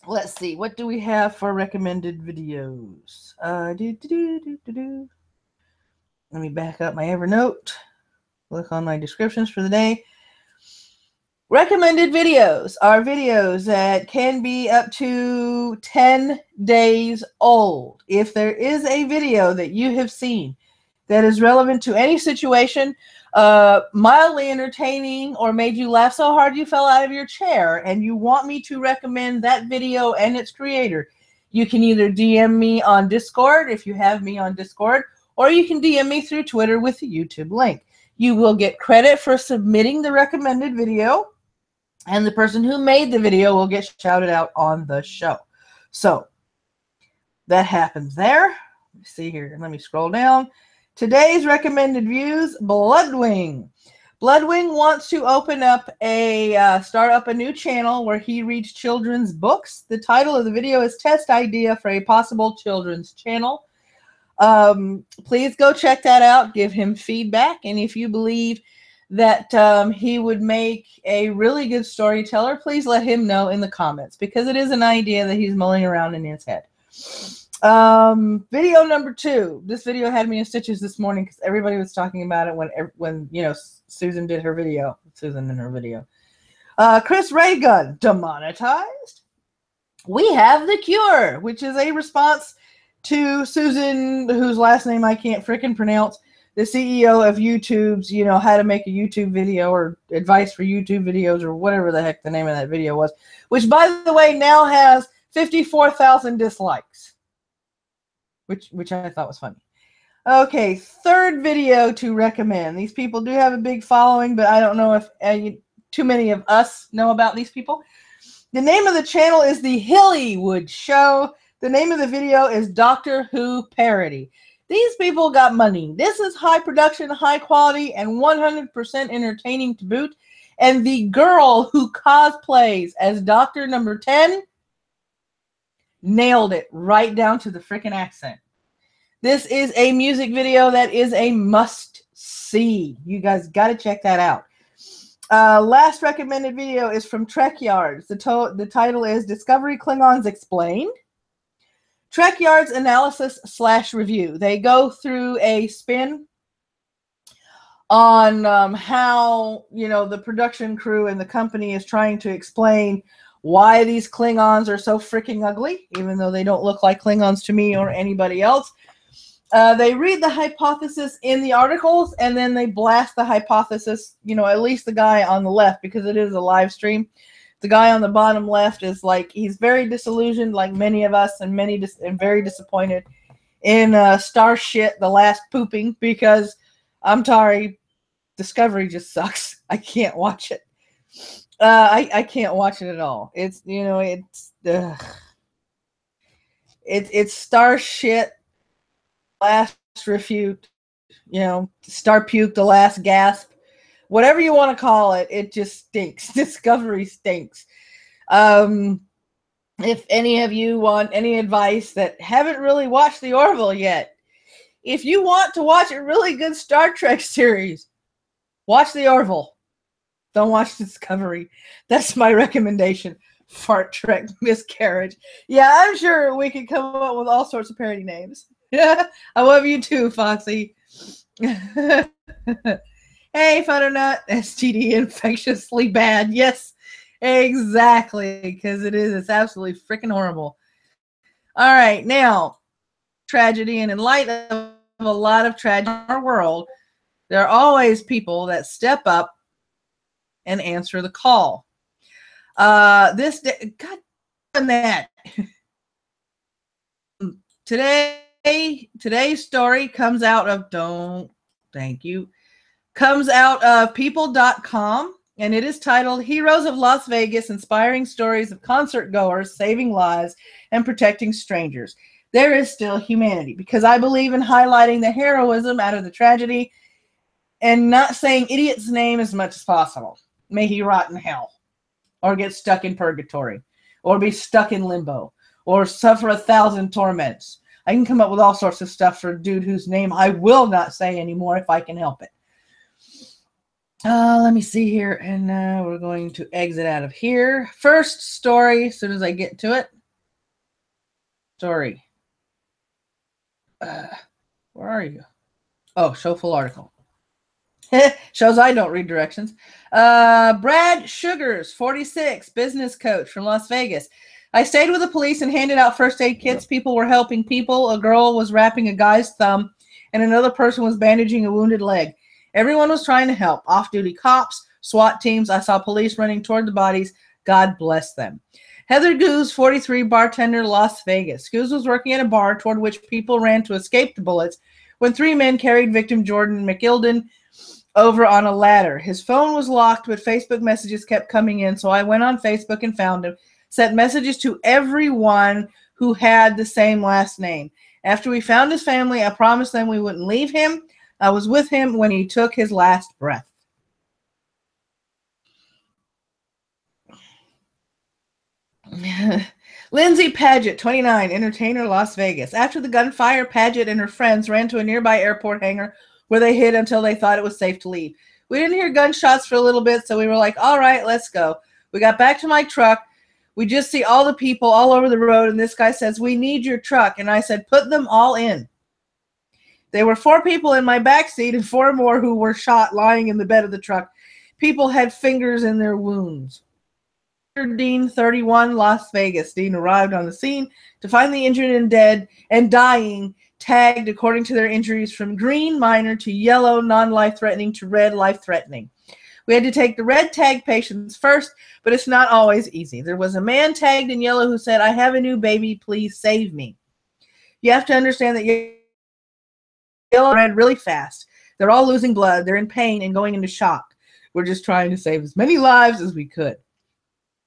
[SPEAKER 2] Let's see. What do we have for recommended videos? Let me back up my Evernote. Click on my descriptions for the day. Recommended videos are videos that can be up to 10 days old. If there is a video that you have seen that is relevant to any situation, mildly entertaining, or made you laugh so hard you fell out of your chair, and you want me to recommend that video and its creator, you can either DM me on Discord if you have me on Discord, or you can DM me through Twitter with the YouTube link. You will get credit for submitting the recommended video, and the person who made the video will get shouted out on the show. So that happens there. Let me see here. Let me scroll down. Today's recommended views, Bloodewing. Bloodewing wants to open up start up a new channel where he reads children's books. The title of the video is Test Idea for a Possible Children's Channel. Please go check that out. Give him feedback. And if you believe that he would make a really good storyteller, please let him know in the comments, because it is an idea that he's mulling around in his head. Video number 2. This video had me in stitches this morning because everybody was talking about it when you know, Susan did her video. Susan in her video. Chris Raygun, Demonetized. We have the cure, which is a response to Susan, whose last name I can't frickin' pronounce, the CEO of YouTube's, you know, how to make a YouTube video, or advice for YouTube videos, or whatever the heck the name of that video was, which, by the way, now has 54,000 dislikes, which I thought was funny. Okay, third video to recommend. These people do have a big following, but I don't know if too many of us know about these people. The name of the channel is the Hillywood Show. The name of the video is Doctor Who Parody. These people got money. This is high production, high quality, and 100% entertaining to boot. And the girl who cosplays as Doctor Number 10 nailed it right down to the freaking accent. This is a music video that is a must-see. You guys got to check that out. Last recommended video is from Trekyards. The title is Discovery Klingons Explained. Trekyards analysis / review. They go through a spin on how, you know, the production crew and the company is trying to explain why these Klingons are so freaking ugly, even though they don't look like Klingons to me or anybody else. They read the hypothesis in the articles, and then they blast the hypothesis, you know, at least the guy on the left, because it is a live stream. The guy on the bottom left is like, he's very disillusioned, like many of us, and very disappointed in star shit, the last pooping, because I'm sorry, Discovery just sucks. I can't watch it. I can't watch it at all. It's, you know, it's star shit, last refute, you know, star puke, the last gasp. Whatever you want to call it, it just stinks. Discovery stinks. If any of you want any advice that haven't really watched the Orville yet, if you want to watch a really good Star Trek series, watch the Orville. Don't watch Discovery. That's my recommendation. Fart Trek Miscarriage. Yeah, I'm sure we could come up with all sorts of parody names. Yeah, I love you too, Foxy. Hey, Photonut, STD infectiously bad. Yes, exactly, because it is. It's absolutely freaking horrible. All right, now, tragedy, and in light of a lot of tragedy in our world, there are always people that step up and answer the call. This day, God damn that. Today's story comes out of comes out of people.com, and it is titled Heroes of Las Vegas, Inspiring Stories of Concert Goers Saving Lives and Protecting Strangers. There is still humanity, because I believe in highlighting the heroism out of the tragedy and not saying idiot's name as much as possible. May he rot in hell, or get stuck in purgatory, or be stuck in limbo, or suffer 1,000 torments. I can come up with all sorts of stuff for a dude whose name I will not say anymore if I can help it. Let me see here, and we're going to exit out of here. First story, as soon as I get to it. Story. Where are you? Oh, show full article. Shows I don't read directions. Brad Sugars, 46, business coach from Las Vegas. I stayed with the police and handed out first aid kits. People were helping people. A girl was wrapping a guy's thumb, and another person was bandaging a wounded leg. Everyone was trying to help. Off-duty cops, SWAT teams. I saw police running toward the bodies. God bless them. Heather Goose, 43, bartender, Las Vegas. Goose was working at a bar toward which people ran to escape the bullets when 3 men carried victim Jordan McIlden over on a ladder. His phone was locked, but Facebook messages kept coming in, so I went on Facebook and found him. Sent messages to everyone who had the same last name. After we found his family, I promised them we wouldn't leave him. I was with him when he took his last breath. Lindsay Paget, 29, entertainer, Las Vegas. After the gunfire, Paget and her friends ran to a nearby airport hangar where they hid until they thought it was safe to leave. We didn't hear gunshots for a little bit, so we were like, all right, let's go. We got back to my truck. We just see all the people all over the road, and this guy says, we need your truck. And I said, put them all in. There were 4 people in my back seat and 4 more who were shot lying in the bed of the truck. People had fingers in their wounds. Dean, 31, Las Vegas. Dean arrived on the scene to find the injured and dead and dying tagged according to their injuries from green, minor, to yellow, non-life-threatening, to red, life-threatening. We had to take the red tag patients first, but it's not always easy. There was a man tagged in yellow who said, I have a new baby, please save me. You have to understand that yellow red really fast. They're all losing blood. They're in pain and going into shock. We're just trying to save as many lives as we could.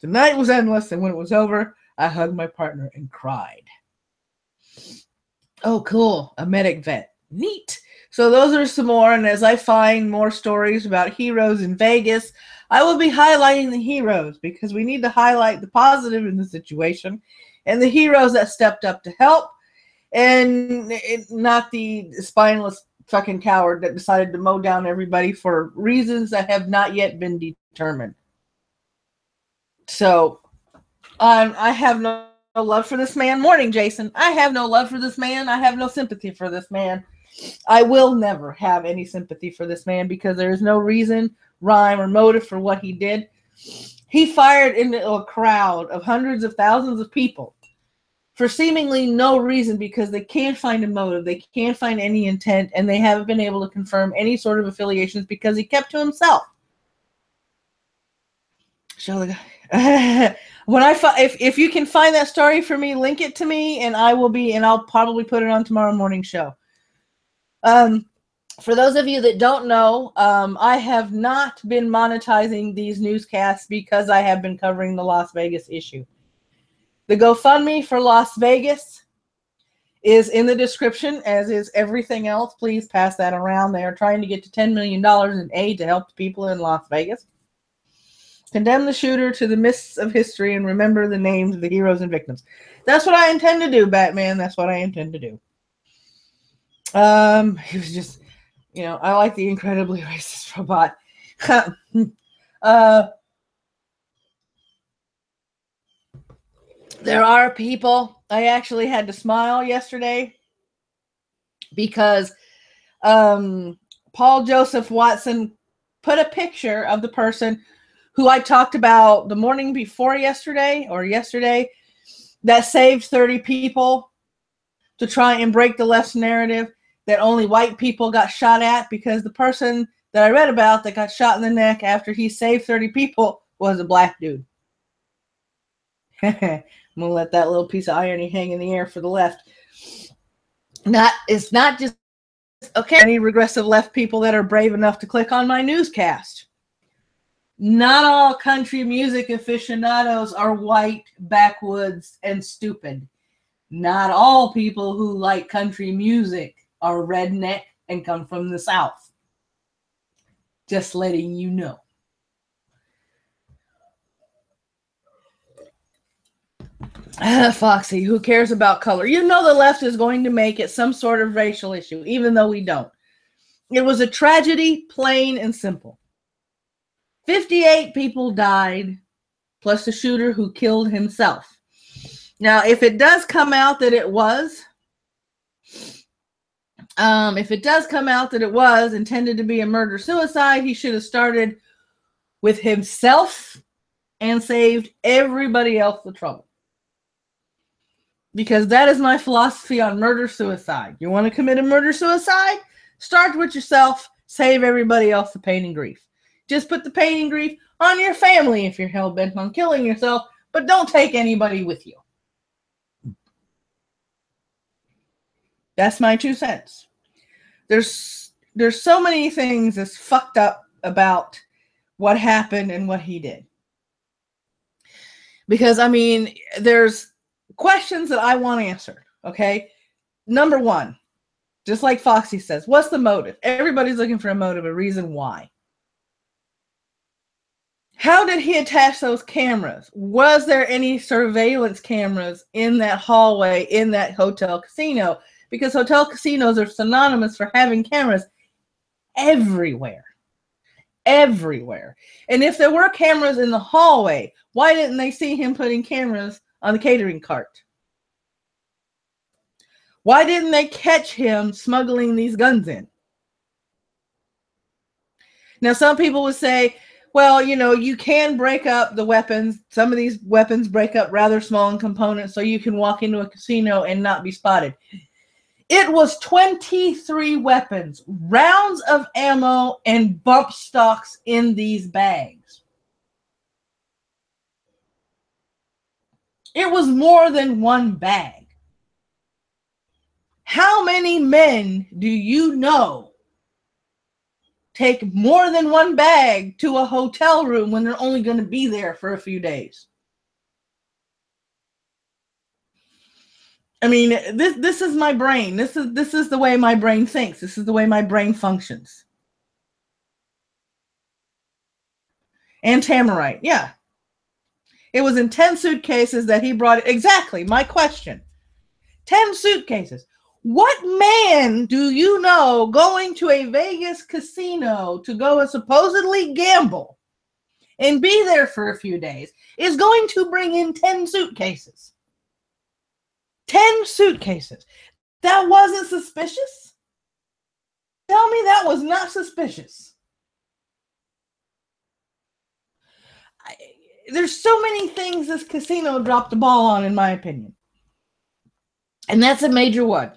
[SPEAKER 2] The night was endless, and when it was over, I hugged my partner and cried. Oh, cool. A medic vet. Neat. So those are some more, and as I find more stories about heroes in Vegas, I will be highlighting the heroes because we need to highlight the positive in the situation and the heroes that stepped up to help, and not the spineless fucking coward that decided to mow down everybody for reasons that have not yet been determined. So I have no love for this man. Morning, Jason. I have no love for this man. I have no sympathy for this man. I will never have any sympathy for this man because there is no reason, rhyme, or motive for what he did. He fired into a crowd of hundreds of thousands of people for seemingly no reason because they can't find a motive, they can't find any intent, and they haven't been able to confirm any sort of affiliations because he kept to himself. Show the guy. If you can find that story for me, link it to me, and I'll probably put it on tomorrow morning's show. For those of you that don't know, I have not been monetizing these newscasts because I have been covering the Las Vegas issue. The GoFundMe for Las Vegas is in the description, as is everything else. Please pass that around. They are trying to get to $10 million in aid to help the people in Las Vegas. Condemn the shooter to the mists of history and remember the names of the heroes and victims. That's what I intend to do, Batman. That's what I intend to do. He was just, I like the incredibly racist robot. There are people. I actually had to smile yesterday because Paul Joseph Watson put a picture of the person who I talked about the morning before yesterday that saved 30 people to try and break the left's narrative that only white people got shot at, because the person that I read about that got shot in the neck after he saved 30 people was a black dude. I'm going to let that little piece of irony hang in the air for the left. It's not just, okay, any regressive left people that are brave enough to click on my newscast. Not all country music aficionados are white, backwoods, and stupid. Not all people who like country music are redneck and come from the South. Just letting you know. Foxy, who cares about color? The left is going to make it some sort of racial issue, even though we don't. It was a tragedy, plain and simple. 58 people died, plus the shooter who killed himself. Now, if it does come out that it was If it does come out that it was intended to be a murder-suicide, he should have started with himself and saved everybody else the trouble. Because that is my philosophy on murder-suicide. You want to commit a murder-suicide? Start with yourself, save everybody else the pain and grief. Just put the pain and grief on your family if you're hell-bent on killing yourself, but don't take anybody with you. That's my 2 cents. There's so many things that's fucked up about what happened and what he did. Because, I mean, there's questions that I want answered, okay? Number one, just like Foxy says, what's the motive? Everybody's looking for a motive, a reason why. How did he attach those cameras? Was there any surveillance cameras in that hallway, in that hotel casino? Because hotel casinos are synonymous for having cameras everywhere. Everywhere. And if there were cameras in the hallway, why didn't they see him putting cameras on the catering cart? Why didn't they catch him smuggling these guns in? Now, some people would say, well, you know, you can break up the weapons. Some of these weapons break up rather small in components, so you can walk into a casino and not be spotted. It was 23 weapons, rounds of ammo, and bump stocks in these bags. It was more than one bag. How many men do you know take more than one bag to a hotel room when they're only going to be there for a few days? I mean, this is my brain. This is the way my brain thinks. This is the way my brain functions. And Tamarite, yeah. It was in 10 suitcases that he brought it. Exactly, my question. 10 suitcases. What man do you know going to a Vegas casino to go and supposedly gamble and be there for a few days is going to bring in 10 suitcases? 10 suitcases. That wasn't suspicious? Tell me that was not suspicious. There's so many things this casino dropped the ball on, in my opinion. And that's a major one.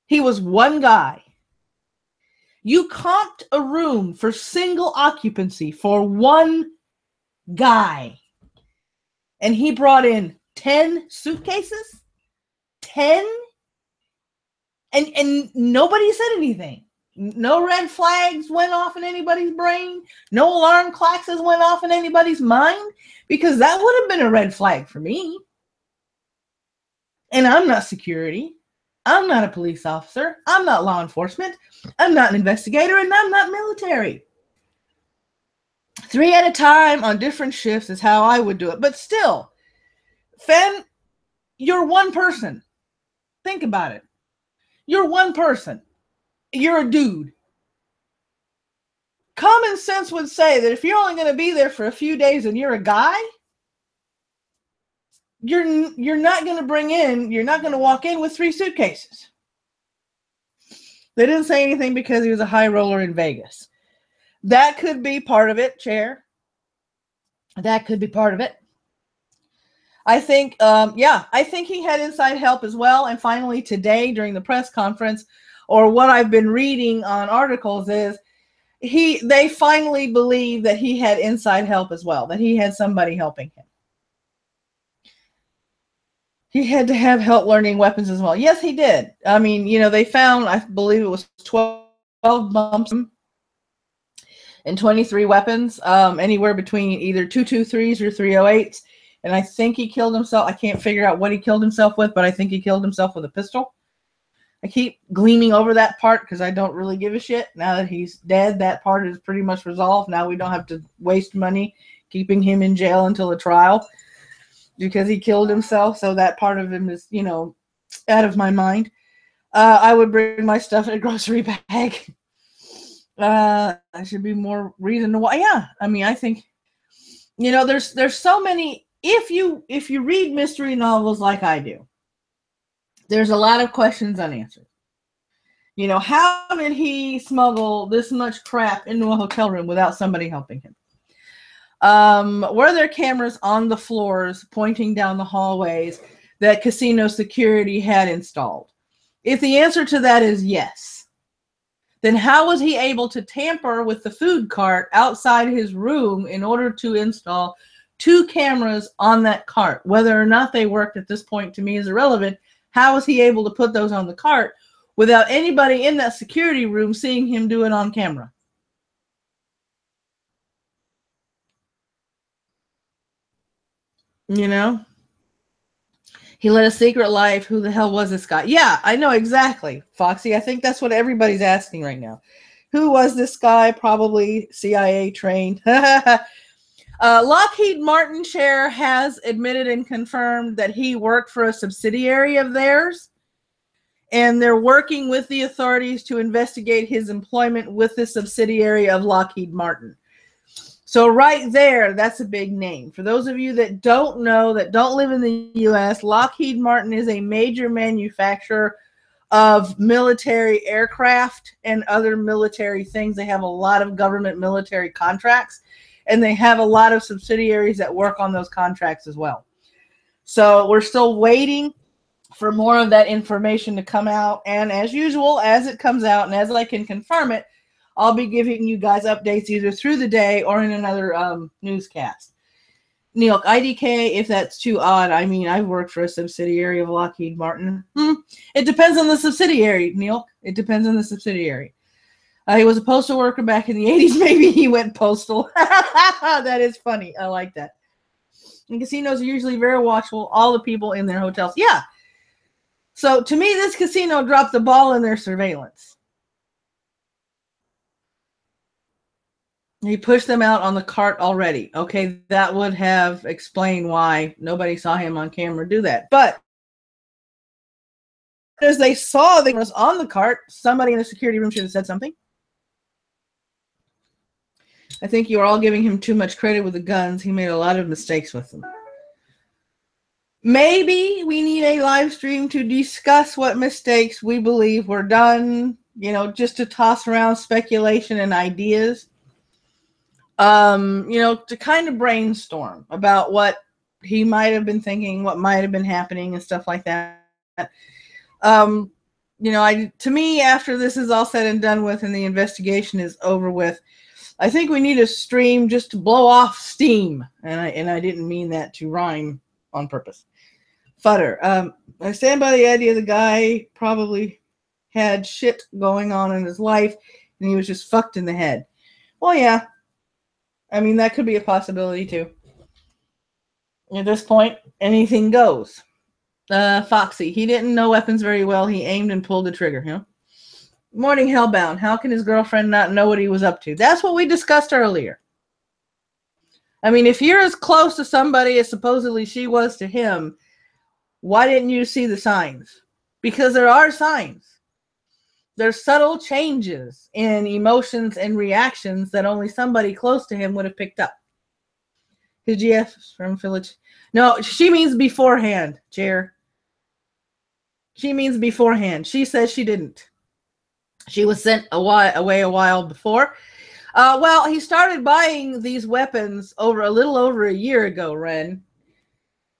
[SPEAKER 2] He was one guy. You comped a room for single occupancy for one guy. And he brought in 10 suitcases? 10? And nobody said anything. No red flags went off in anybody's brain. No alarm clocks went off in anybody's mind, because that would have been a red flag for me. And I'm not security. I'm not a police officer. I'm not law enforcement. I'm not an investigator, and I'm not military. 3 at a time on different shifts is how I would do it. But still, Fen, you're one person. Think about it. You're one person. You're a dude. Common sense would say that if you're only going to be there for a few days and you're a guy, you're not going to walk in with 3 suitcases. They didn't say anything because he was a high roller in Vegas. That could be part of it, Chair. That could be part of it. I think, I think he had inside help as well. And finally today during the press conference, or what I've been reading on articles, is they finally believe that he had inside help as well, that he had somebody helping him. He had to have help learning weapons as well. Yes, he did. I mean, you know, they found, I believe it was 12 bumps and 23 weapons, anywhere between either 223s or 308s. And I think he killed himself. I can't figure out what he killed himself with, but I think he killed himself with a pistol. I keep gleaming over that part because I don't really give a shit. Now that he's dead, that part is pretty much resolved. Now we don't have to waste money keeping him in jail until a trial because he killed himself. So that part of him is, you know, out of my mind. I would bring my stuff in a grocery bag. I should be more reason to why. Yeah, I mean, I think, you know, there's so many. If you read mystery novels like I do, there's a lot of questions unanswered. You know, how did he smuggle this much crap into a hotel room without somebody helping him? Were there cameras on the floors pointing down the hallways that casino security had installed? If the answer to that is yes, then how was he able to tamper with the food cart outside his room in order to install 2 cameras on that cart? Whether or not they worked at this point to me is irrelevant. How was he able to put those on the cart without anybody in that security room seeing him do it on camera? You know? He led a secret life. Who the hell was this guy? Yeah, I know exactly, Foxy. I think that's what everybody's asking right now. Who was this guy? Probably CIA trained. Lockheed Martin chair has admitted and confirmed that he worked for a subsidiary of theirs, and they're working with the authorities to investigate his employment with the subsidiary of Lockheed Martin. So right there, that's a big name. For those of you that don't know, that don't live in the U.S., Lockheed Martin is a major manufacturer of military aircraft and other military things. They have a lot of government military contracts, and they have a lot of subsidiaries that work on those contracts as well. So we're still waiting for more of that information to come out. And as usual, as it comes out and as I can confirm it, I'll be giving you guys updates either through the day or in another newscast. Neil, IDK, if that's too odd, I mean, I've worked for a subsidiary of Lockheed Martin. It depends on the subsidiary, Neil. It depends on the subsidiary. He was a postal worker back in the 80s. Maybe he went postal. That is funny. I like that. And casinos are usually very watchful. All the people in their hotels. Yeah. So to me, this casino dropped the ball in their surveillance. He pushed them out on the cart already. Okay, that would have explained why nobody saw him on camera do that. But as they saw the cameras on the cart, somebody in the security room should have said something. I think you are all giving him too much credit with the guns. He made a lot of mistakes with them. Maybe we need a live stream to discuss what mistakes we believe were done, you know, just to toss around speculation and ideas. You know, to kind of brainstorm about what he might have been thinking, what might have been happening and stuff like that. You know, to me, after this is all said and done with and the investigation is over with, I think we need a stream just to blow off steam. And I didn't mean that to rhyme on purpose. Futter. I stand by the idea the guy probably had shit going on in his life and he was just fucked in the head. Well, yeah. I mean, that could be a possibility, too. At this point, anything goes. Foxy. He didn't know weapons very well. He aimed and pulled the trigger, you know? Morning, Hellbound. How can his girlfriend not know what he was up to? That's what we discussed earlier. I mean, if you're as close to somebody as supposedly she was to him, why didn't you see the signs? Because there are signs. There's subtle changes in emotions and reactions that only somebody close to him would have picked up. His GF from Village. No, she means beforehand, Chair. She means beforehand. She says she didn't. She was sent away a while before. Well, he started buying these weapons a little over a year ago, Ren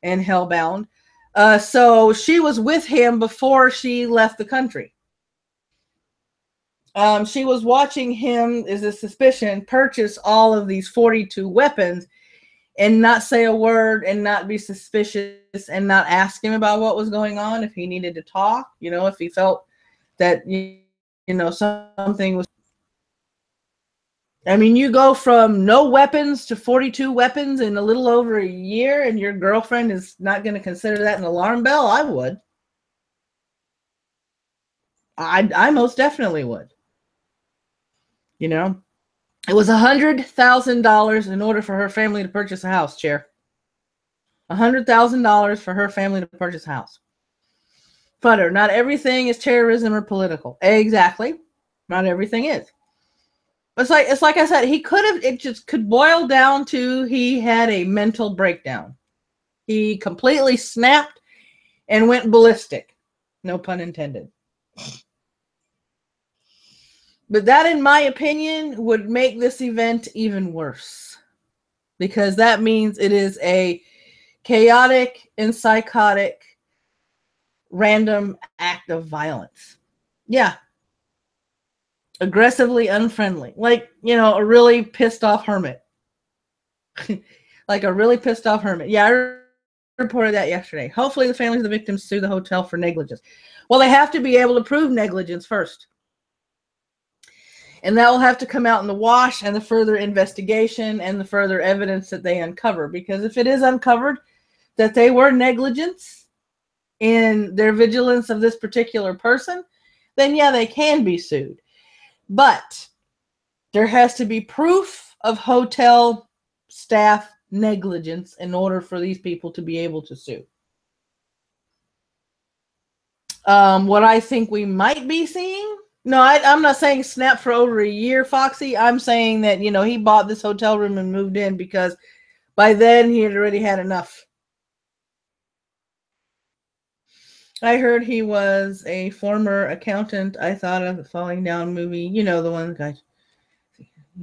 [SPEAKER 2] and Hellbound. So she was with him before she left the country. She was watching him, is a suspicion, purchase all of these 42 weapons and not say a word and not be suspicious and not ask him about what was going on if he needed to talk, you know, if he felt that, you know, something was. I mean, you go from no weapons to 42 weapons in a little over a year and your girlfriend is not going to consider that an alarm bell? I would. I most definitely would. You know, it was $100,000 in order for her family to purchase a house, Chair. $100,000 for her family to purchase a house. Futter, not everything is terrorism or political. Exactly. Not everything is. It's like I said, it just could boil down to he had a mental breakdown. He completely snapped and went ballistic. No pun intended. But that, in my opinion, would make this event even worse. Because that means it is a chaotic and psychotic random act of violence. Yeah. Aggressively unfriendly. Like, you know, a really pissed off hermit. Like a really pissed off hermit. Yeah, I reported that yesterday. Hopefully the families of the victims sue the hotel for negligence. Well, they have to be able to prove negligence first. And that will have to come out in the wash and the further investigation and the further evidence that they uncover. Because if it is uncovered that they were negligent in their vigilance of this particular person, then yeah, they can be sued. But there has to be proof of hotel staff negligence in order for these people to be able to sue. What I think we might be seeing, no, I'm not saying snap for over a year, Foxy. I'm saying that, you know, he bought this hotel room and moved in because by then he had already had enough. I heard he was a former accountant. I thought of the Falling Down movie. You know, the one guy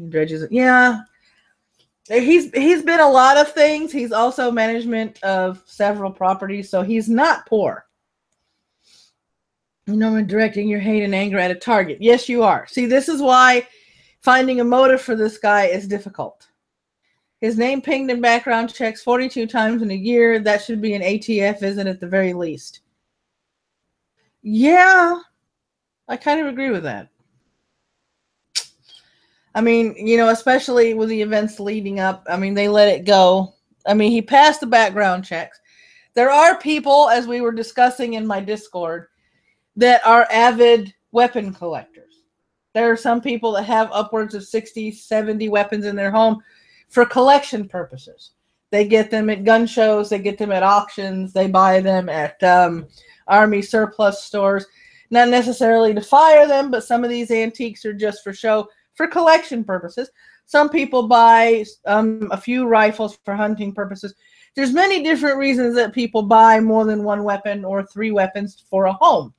[SPEAKER 2] dredges it. Yeah. He's been a lot of things. He's also management of several properties, so he's not poor. You know, I'm directing your hate and anger at a target. Yes, you are. See, this is why finding a motive for this guy is difficult. His name pinged in background checks 42 times in a year. That should be an ATF visit at the very least. Yeah, I kind of agree with that. I mean, you know, especially with the events leading up, I mean, they let it go. I mean, he passed the background checks. There are people, as we were discussing in my Discord, that are avid weapon collectors. There are some people that have upwards of 60, 70 weapons in their home for collection purposes. They get them at gun shows. They get them at auctions. They buy them at Army surplus stores. Not necessarily to fire them, but some of these antiques are just for show, for collection purposes. Some people buy a few rifles for hunting purposes. There's many different reasons that people buy more than one weapon or 3 weapons for a home.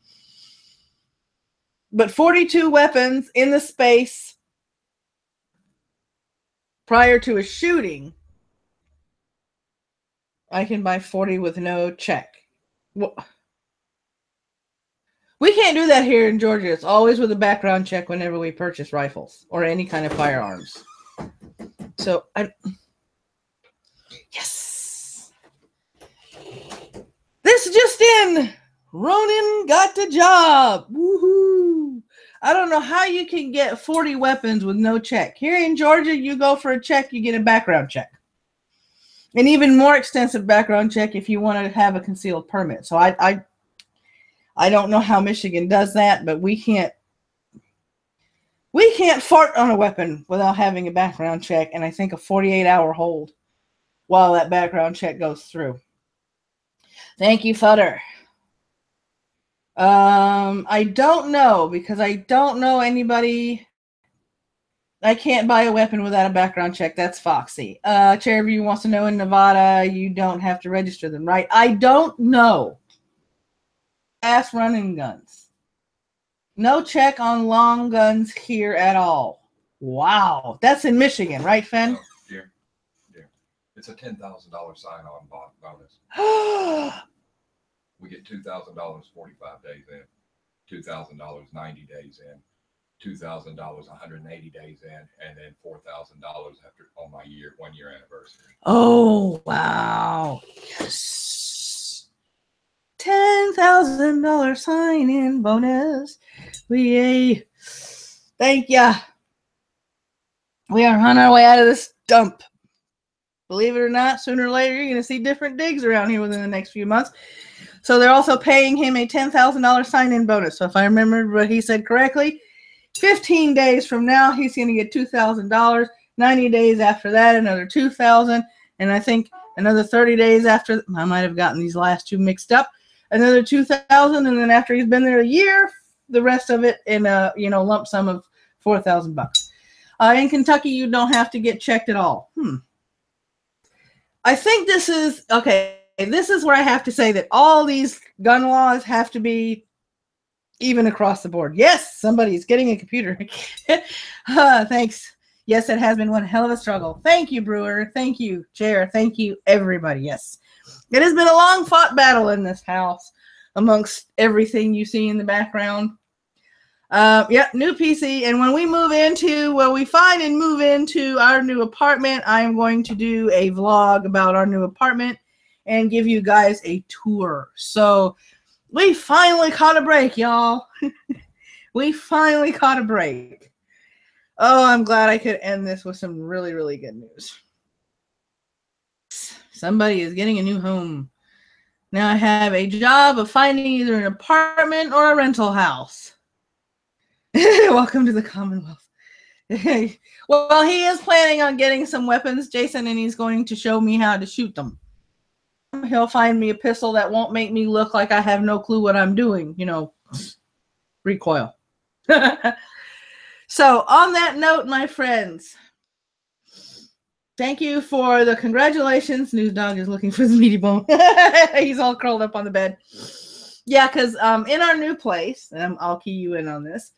[SPEAKER 2] But 42 weapons in the space prior to a shooting, I can buy 40 with no check. Well, we can't do that here in Georgia. It's always with a background check whenever we purchase rifles or any kind of firearms. So, yes. This just in. Ronan got the job. Woohoo. I don't know how you can get 40 weapons with no check. Here in Georgia, you go for a check, you get a background check. An even more extensive background check if you want to have a concealed permit. So I don't know how Michigan does that, but we can't fart on a weapon without having a background check, and I think a 48-hour hold while that background check goes through. Thank you, Futter. I don't know, because I don't know anybody. I can't buy a weapon without a background check. That's Foxy. Chairview wants to know, in Nevada, you don't have to register them, right? I don't know. Fast running guns. No check on long guns here at all. Wow. That's in Michigan, right, Fen?
[SPEAKER 1] Oh, yeah. Yeah. It's a $10,000 sign-on bonus. We get $2,000 45 days in, $2,000 90 days in, $2,000 180 days in, and then $4,000 after on my 1 year anniversary.
[SPEAKER 2] Oh, wow. Yes. $10,000 sign-in bonus. Thank ya. We are on our way out of this dump. Believe it or not, sooner or later, you're going to see different digs around here within the next few months. So they're also paying him a $10,000 sign-in bonus. So if I remember what he said correctly, 15 days from now, he's going to get $2,000. 90 days after that, another $2,000. And I think another 30 days after, I might have gotten these last two mixed up, another $2,000. And then after he's been there a year, the rest of it in a lump sum of $4,000. In Kentucky, you don't have to get checked at all. I think this is, okay, this is where I have to say that all these gun laws have to be Even across the board. Yes, somebody's getting a computer. Thanks. Yes, it has been one hell of a struggle. Thank you, Brewer. Thank you, Chair. Thank you, everybody. Yes. It has been a long fought battle in this house amongst everything you see in the background. Yeah, new PC. And when we move into, well, we find and move into our new apartment, I am going to do a vlog about our new apartment and give you guys a tour. So we finally caught a break, y'all. We finally caught a break. Oh, I'm glad I could end this with some really, really good news. Somebody is getting a new home. Now I have a job of finding either an apartment or a rental house. Welcome to the Commonwealth. Well, he is planning on getting some weapons, Jason, and he's going to show me how to shoot them. He'll find me a pistol that won't make me look like I have no clue what I'm doing. You know, recoil. So on that note, my friends, thank you for the congratulations. News Dog is looking for the meaty bone. He's all curled up on the bed. Yeah, because in our new place, and I'll key you in on this,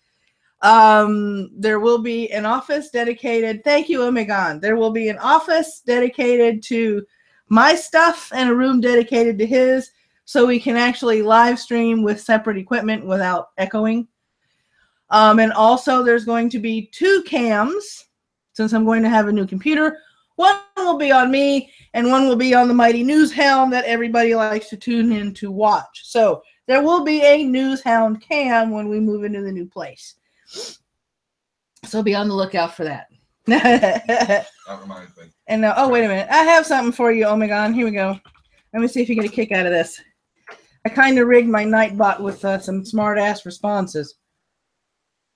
[SPEAKER 2] there will be an office dedicated. Thank you, Omegon. There will be an office dedicated to my stuff and a room dedicated to his, so we can actually live stream with separate equipment without echoing. And also there's going to be 2 cams, since I'm going to have a new computer. One will be on me, and one will be on the mighty News Hound that everybody likes to tune in to watch. So there will be a News Hound cam when we move into the new place. So be on the lookout for that.
[SPEAKER 1] That reminds me.
[SPEAKER 2] And oh, wait a minute. I have something for you, Omegon. Here we go. Let me see if you get a kick out of this. I kind of rigged my Nightbot with some smart-ass responses.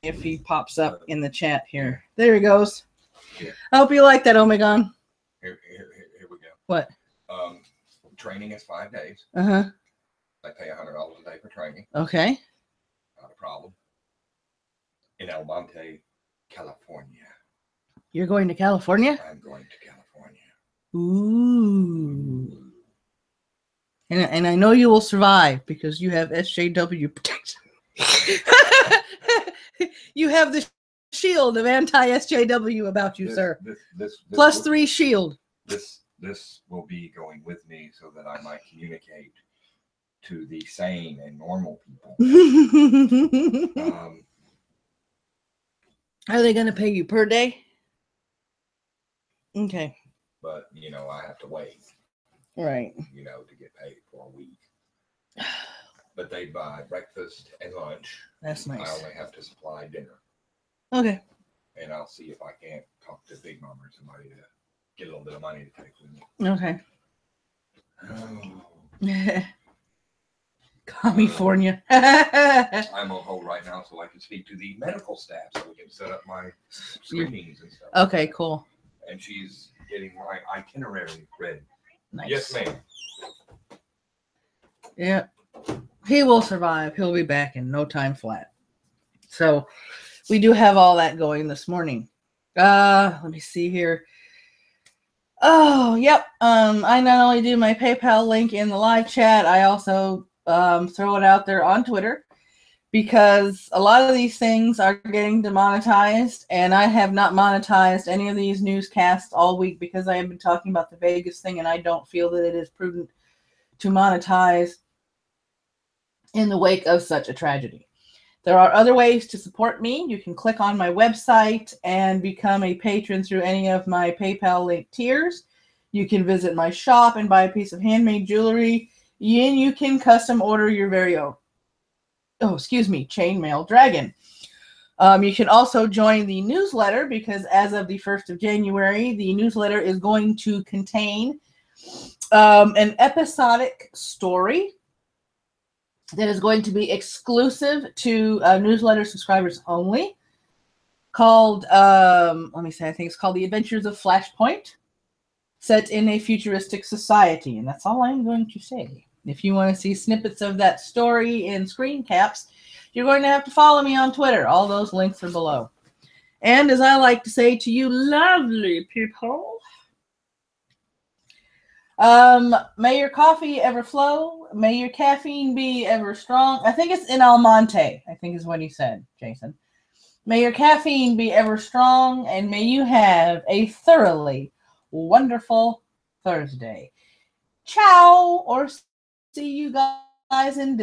[SPEAKER 2] If he pops up in the chat here. There he goes.
[SPEAKER 1] Yeah.
[SPEAKER 2] I hope you like that, Omegon.
[SPEAKER 1] Here we go.
[SPEAKER 2] What?
[SPEAKER 1] Training is 5 days.
[SPEAKER 2] Uh-huh.
[SPEAKER 1] I pay $100 a day for training.
[SPEAKER 2] Okay.
[SPEAKER 1] Not a problem. In El Monte, California.
[SPEAKER 2] You're going to California?
[SPEAKER 1] I'm going to California.
[SPEAKER 2] Ooh. And I know you will survive because you have SJW protection. You have the shield of anti-SJW about you, sir.
[SPEAKER 1] This
[SPEAKER 2] Plus 3 shield.
[SPEAKER 1] This will be going with me so that I might communicate to the sane and normal people.
[SPEAKER 2] Are they going to pay you per day? Okay.
[SPEAKER 1] But, you know, I have to wait.
[SPEAKER 2] Right.
[SPEAKER 1] You know, to get paid for a week. But they buy breakfast and lunch.
[SPEAKER 2] That's nice.
[SPEAKER 1] I only have to supply dinner.
[SPEAKER 2] Okay.
[SPEAKER 1] And I'll see if I can't talk to Big Mama or somebody to get a little bit of money to take with me.
[SPEAKER 2] Okay.
[SPEAKER 1] Oh.
[SPEAKER 2] California.
[SPEAKER 1] I'm on hold right now so I can speak to the medical staff so we can set up my screenings and stuff.
[SPEAKER 2] Okay, cool.
[SPEAKER 1] And she's getting my itinerary ready.
[SPEAKER 2] Nice.
[SPEAKER 1] Yes, ma'am.
[SPEAKER 2] Yeah. He will survive. He'll be back in no time flat. So we do have all that going this morning. Let me see here. Oh, yep. I not only do my PayPal link in the live chat, I also throw it out there on Twitter because a lot of these things are getting demonetized, and I have not monetized any of these newscasts all week because I have been talking about the Vegas thing, and I don't feel that it is prudent to monetize in the wake of such a tragedy. There are other ways to support me. You can click on my website and become a patron through any of my PayPal link tiers. You can visit my shop and buy a piece of handmade jewelry. And you can custom order your very own, chainmail dragon. You can also join the newsletter because as of the 1st of January, the newsletter is going to contain an episodic story that is going to be exclusive to newsletter subscribers only, called, I think it's called The Adventures of Flashpoint, set in a futuristic society. And that's all I'm going to say. If you want to see snippets of that story in screen caps, you're going to have to follow me on Twitter. All those links are below. And as I like to say to you lovely people, May your coffee ever flow. May your caffeine be ever strong. I think it's in Almonte, I think is what he said, Jason. May your caffeine be ever strong, and may you have a thoroughly wonderful Thursday. Ciao, or see you guys in